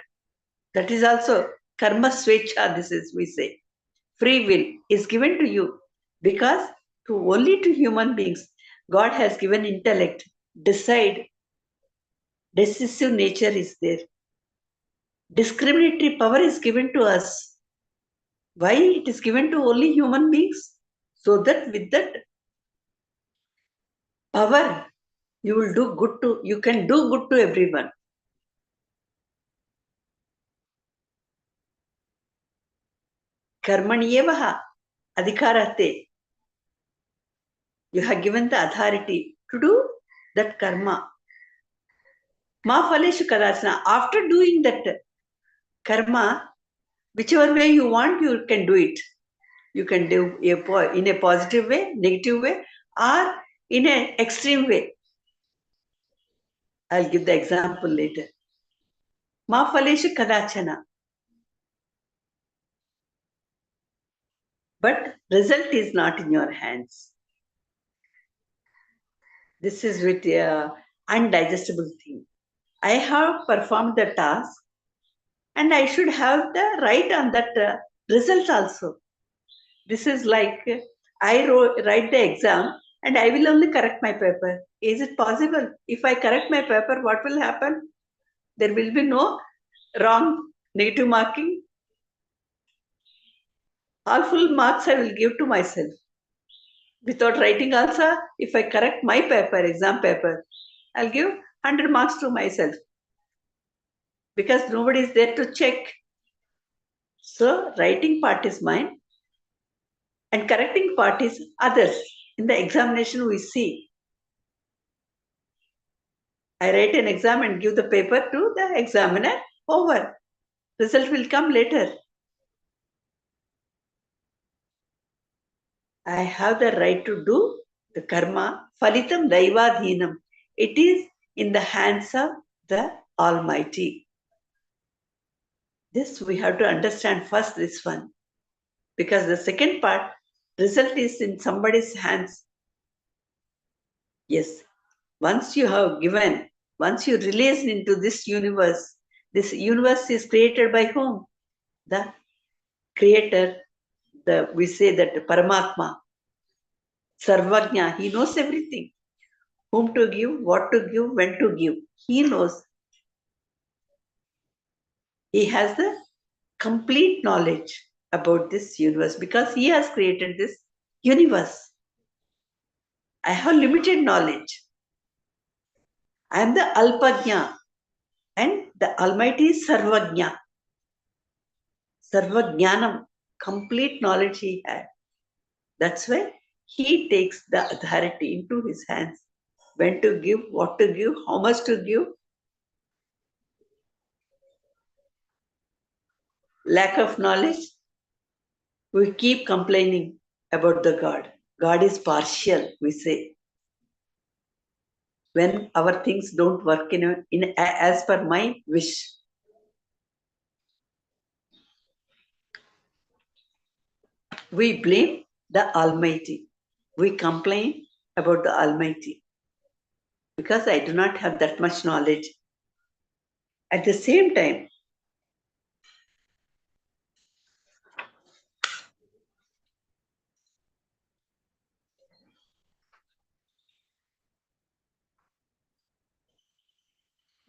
That is also karma swecha, this is we say. Free will is given to you because only to human beings God has given intellect. Decide. Decisive nature is there. Discriminatory power is given to us. Why it is given to only human beings? So that with that power, you will do good to, you can do good to everyone. Karmaniyevaha adhikarate. You have given the authority to do that karma. Ma phaleshu kadachana. After doing that karma, whichever way you want, you can do it. You can do in a positive way, negative way, or in an extreme way. I'll give the example later. Ma phaleshu kadachana. But result is not in your hands. This is with undigestible thing. I have performed the task and I should have the right on that result also. This is like I write the exam and I will only correct my paper. Is it possible? If I correct my paper, what will happen? There will be no wrong negative marking. All full marks I will give to myself. Without writing also, if I correct my paper, exam paper, I'll give 100 marks to myself. Because nobody is there to check. So writing part is mine and correcting part is others. In the examination we see. I write an exam and give the paper to the examiner. Over. Result will come later. I have the right to do the karma. Phalitam daivadhinam. It is in the hands of the Almighty. This we have to understand first, this one. Because the second part, result is in somebody's hands. Yes. Once you have given, once you release into this universe is created by whom? The creator, we say that Paramatma. Sarvajna, he knows everything. Whom to give, what to give, when to give. He knows. He has the complete knowledge about this universe because he has created this universe. I have limited knowledge. I am the Alpajna and the Almighty is Sarvajna. Sarvajnanam, complete knowledge he had. That's why he takes the authority into his hands. When to give, what to give, how much to give. Lack of knowledge, we keep complaining about the God. God is partial, we say. When our things don't work as per my wish. We blame the Almighty. We complain about the Almighty because I do not have that much knowledge. At the same time,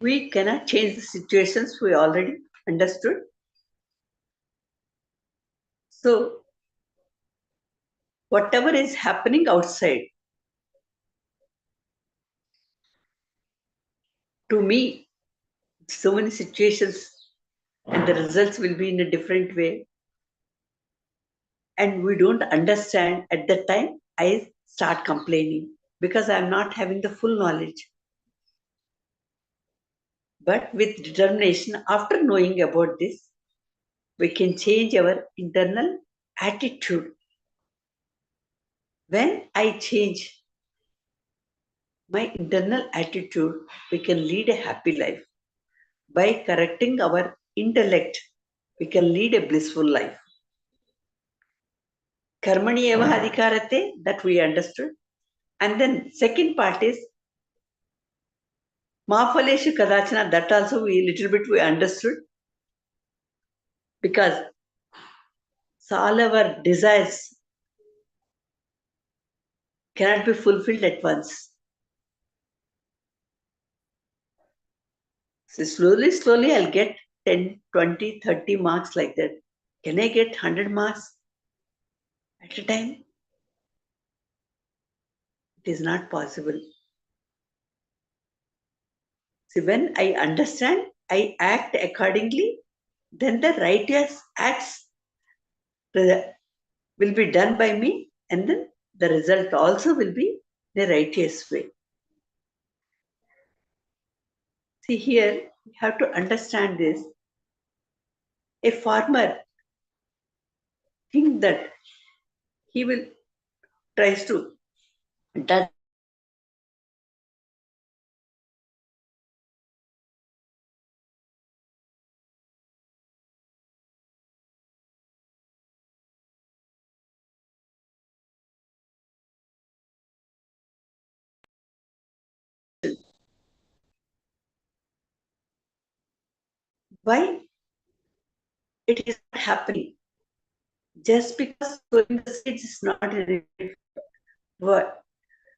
we cannot change the situations we already understood. So, whatever is happening outside, to me, so many situations and the results will be in a different way. And we don't understand at that time, I start complaining because I'm not having the full knowledge. But with determination, after knowing about this, we can change our internal attitude. When I change my internal attitude, we can lead a happy life. By correcting our intellect, we can lead a blissful life. Karmani eva adhikarate, that we understood. And then second part is Mafaleshu kadachana, that also we little bit we understood. Because all our desires cannot be fulfilled at once. So slowly I'll get 10, 20, 30 marks like that. Can I get 100 marks at a time? It is not possible. See, when I understand, I act accordingly, then the righteous acts will be done by me, and then the result also will be the righteous way. See, here you have to understand this. A farmer thinks that he will tries to touch why it is not happening. Just because sowing the seeds is not what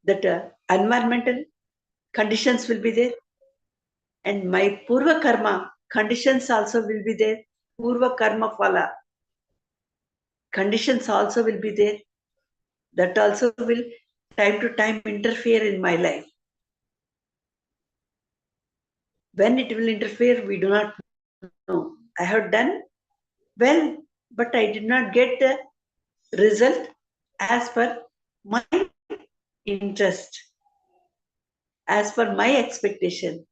that environmental conditions will be there, and my purva karma conditions also will be there. Purva karma phala conditions also will be there. That also will time to time interfere in my life. When it will interfere, we do not know. I have done well, but I did not get the result as per my interest, as per my expectation.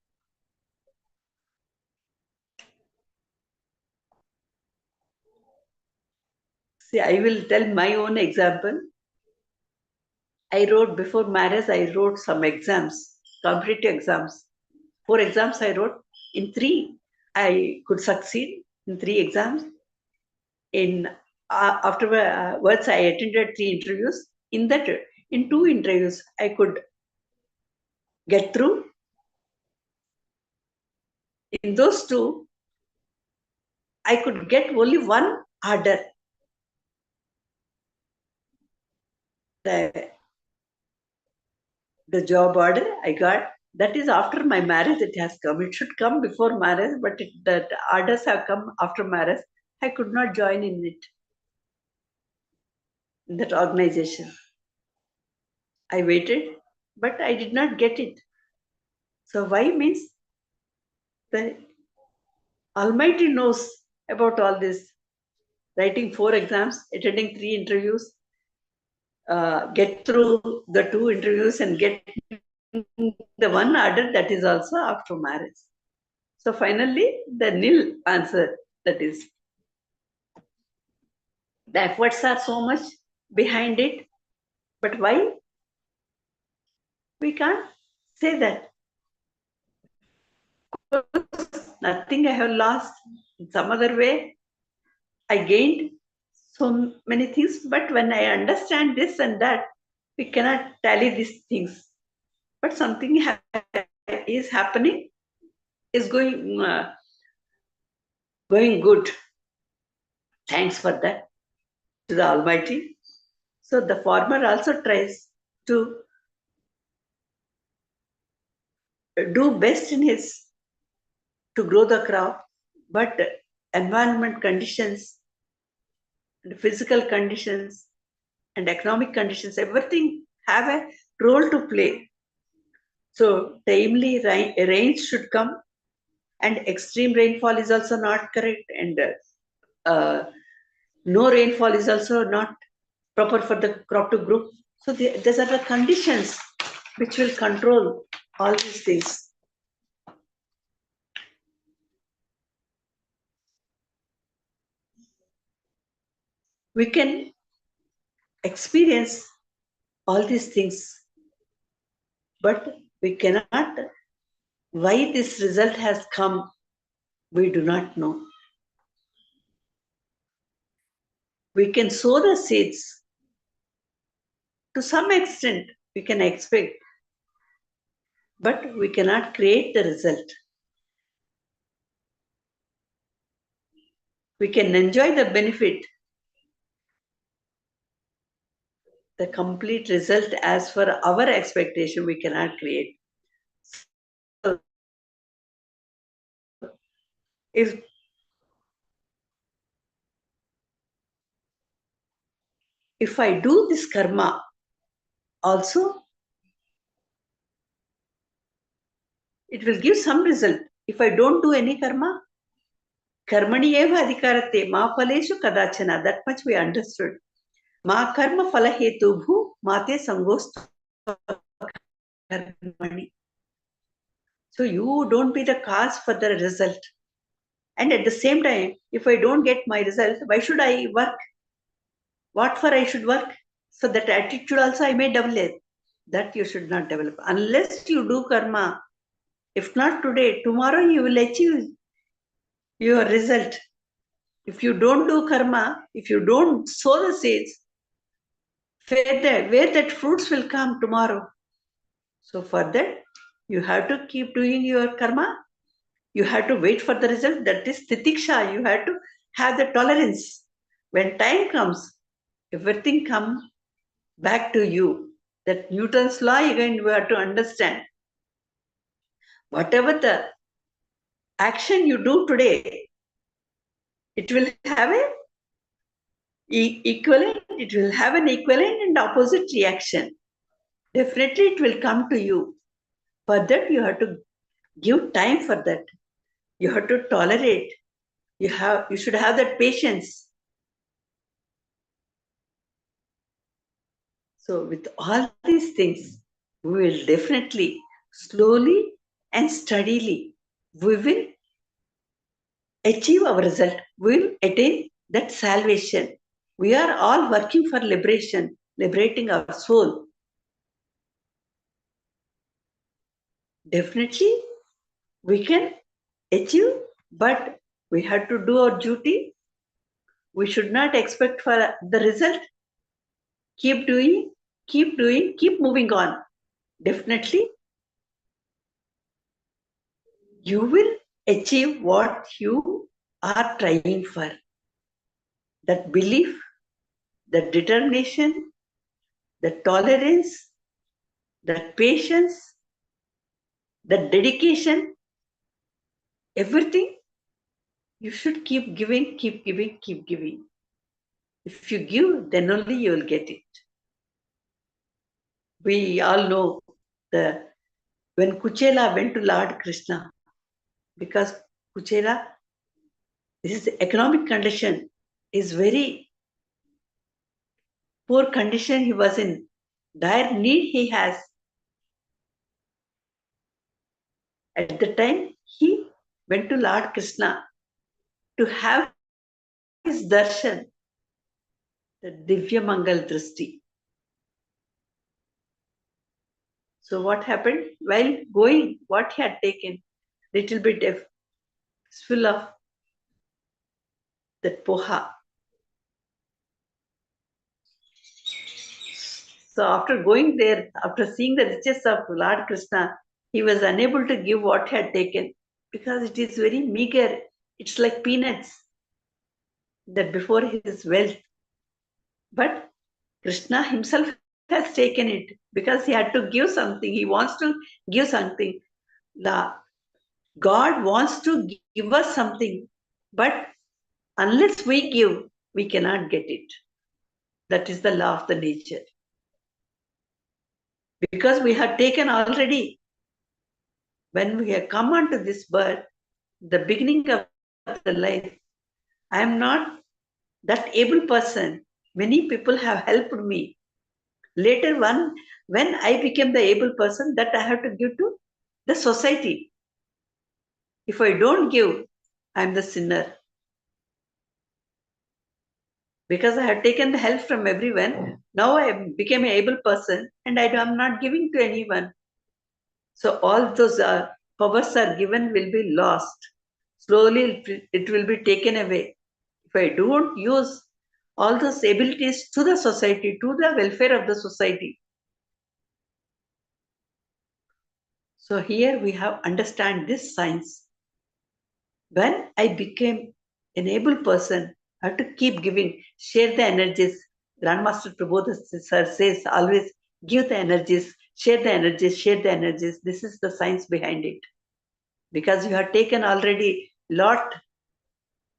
See, I will tell my own example. I wrote before marriage, I wrote some exams, competitive exams. 4 exams I wrote. In 3, I could succeed in 3 exams. In afterwards, I attended 3 interviews. In that, in 2 interviews, I could get through. In those 2, I could get only 1 order. the job order I got. That is after my marriage it has come. It should come before marriage, but the orders have come after marriage. I could not join in it, in that organization. I waited, but I did not get it. So why means the Almighty knows about all this. Writing 4 exams, attending 3 interviews, get through the 2 interviews and get the one order, that is also after marriage. So finally, the nil answer, that is, the efforts are so much behind it, but why? We can't say that. Nothing I have lost. In some other way, I gained so many things, but when I understand this and that, we cannot tally these things. But something is happening, is going good. Thanks for that to the Almighty. So the farmer also tries to do best in his to grow the crop, but environment conditions, and physical conditions, and economic conditions, everything have a role to play. So timely rains should come, and extreme rainfall is also not correct, and no rainfall is also not proper for the crop to grow. So these are the conditions which will control all these things. We can experience all these things, but we cannot. Why this result has come, we do not know. We can sow the seeds. To some extent, we can expect, but we cannot create the result. We can enjoy the benefit. The complete result as for our expectation, we cannot create. So if I do this karma also, it will give some result. If I don't do any karma, karmani eva adhikarate ma phaleshu kadachana, that much we understood. Ma karma phala hetubhu mate sangostu karmani. So you don't be the cause for the result. And at the same time, if I don't get my result, why should I work? What for I should work? So that attitude also I may develop. That you should not develop. Unless you do karma, if not today, tomorrow you will achieve your result. If you don't do karma, if you don't sow the seeds, where that fruits will come tomorrow. So for that, you have to keep doing your karma. You have to wait for the result. That is titiksha. You have to have the tolerance. When time comes, everything comes back to you. That Newton's law, again, you have to understand. Whatever the action you do today, it will have a equivalent. It will have an equivalent and opposite reaction. Definitely, it will come to you. For that, you have to give time for that. You have to tolerate. You should have that patience. So with all these things, we will definitely, slowly and steadily, we will achieve our result. We will attain that salvation. We are all working for liberation, liberating our soul. Definitely, we can achieve, but we have to do our duty. We should not expect for the result. Keep doing, keep moving on. Definitely, you will achieve what you are trying for. That belief, that determination, the tolerance, that patience, that dedication, everything, you should keep giving, keep giving, keep giving. If you give, then only you will get it. We all know when Kuchela went to Lord Krishna, because Kuchela, his economic condition is very poor condition. He was in dire need. He has. At the time, he went to Lord Krishna to have his darshan, the Divya Mangala Drusti. So what happened? While going, what he had taken, little bit of full of that poha. So after going there, after seeing the riches of Lord Krishna, he was unable to give what he had taken because it is very meager. It's like peanuts that before his wealth. But Krishna himself has taken it because he had to give something. He wants to give something. God wants to give us something, but unless we give, we cannot get it. That is the law of the nature. Because we have taken already, when we have come onto this birth, the beginning of the life, I am not that able person. Many people have helped me. Later on, when I became the able person, that I have to give to the society. If I don't give, I am the sinner. Because I have taken the help from everyone, now I became an able person and I am not giving to anyone. So all those powers are given will be lost. Slowly it will be taken away. If I don't use all those abilities to the society, to the welfare of the society. So here we have understand this science. When I became an able person, I have to keep giving, share the energies. Grandmaster Prabodh sir says always give the energies, share the energies, share the energies. This is the science behind it. Because you have taken already lot.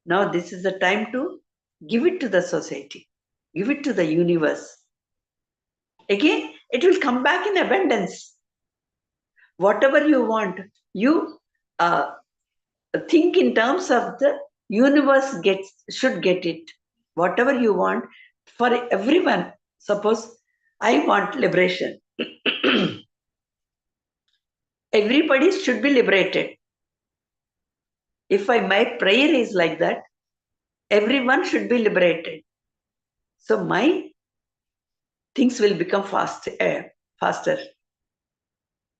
Now this is the time to give it to the society, give it to the universe. Again, it will come back in abundance. Whatever you want, you think in terms of the universe should get it. Whatever you want for everyone. Suppose I want liberation. Everybody should be liberated. If my prayer is like that, everyone should be liberated. So my things will become faster.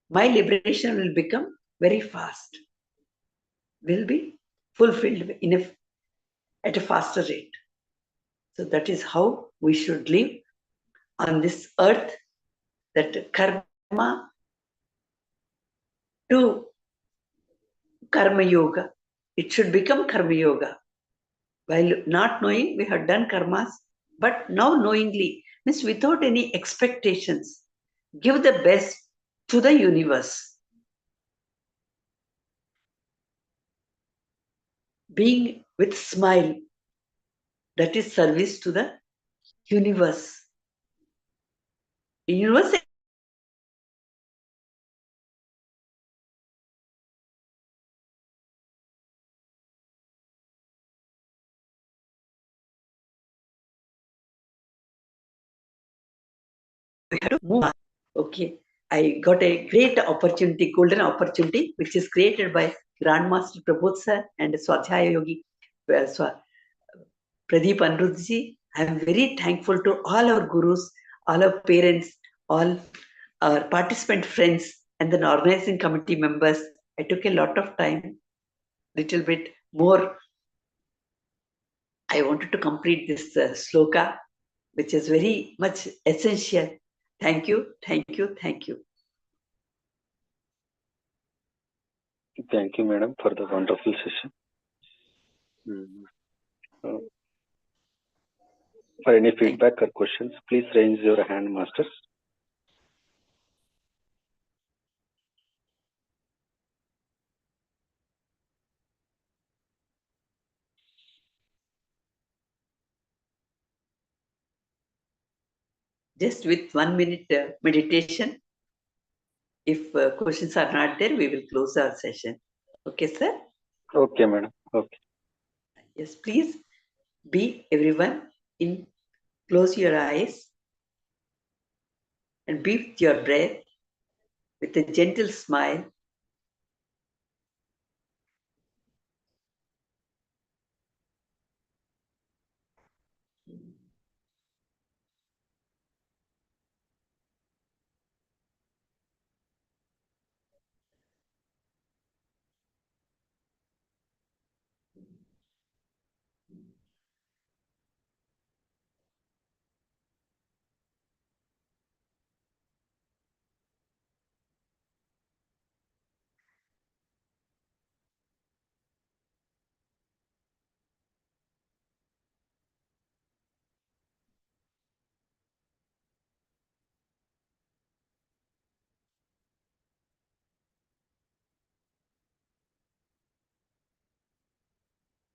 My liberation will become very fast. Will be fulfilled at a faster rate. So that is how we should live on this earth, that karma to karma yoga. It should become karma yoga. While not knowing, we have done karmas, but now knowingly, means without any expectations, give the best to the universe. Being with smile, that is service to the universe. Universe we have to move on. Okay, I got a great opportunity, golden opportunity, which is created by Grandmaster Prabodh sir and Swadhyaya Yogi Pradeep Anirudhji. I am very thankful to all our gurus, all our parents, all our participant friends, and the organizing committee members. I took a lot of time, little bit more. I wanted to complete this sloka, which is very much essential. Thank you, thank you, thank you. Thank you, madam, for the wonderful session. For any feedback or questions, please raise your hand, masters. just with 1 minute meditation. If questions are not there, we will close our session. Okay, sir? Okay, madam. Okay. Yes, please be everyone in. Close your eyes and be with your breath with a gentle smile.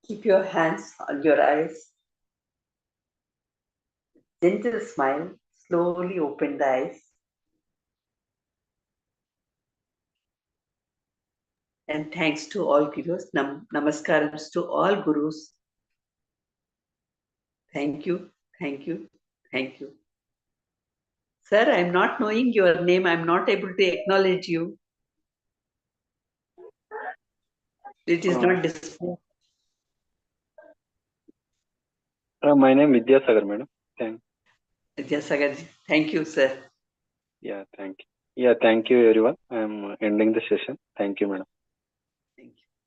Keep your hands on your eyes. Gentle smile. Slowly open the eyes. And thanks to all gurus. Namaskarams to all gurus. Thank you. Thank you. Thank you. Sir, I'm not knowing your name. I'm not able to acknowledge you. It is not displayed. My name is Vidya Sagar, madam. Yes, Sagarji. Thank you, sir. Yeah, thank you. Yeah, thank you, everyone. I'm ending the session. Thank you, madam.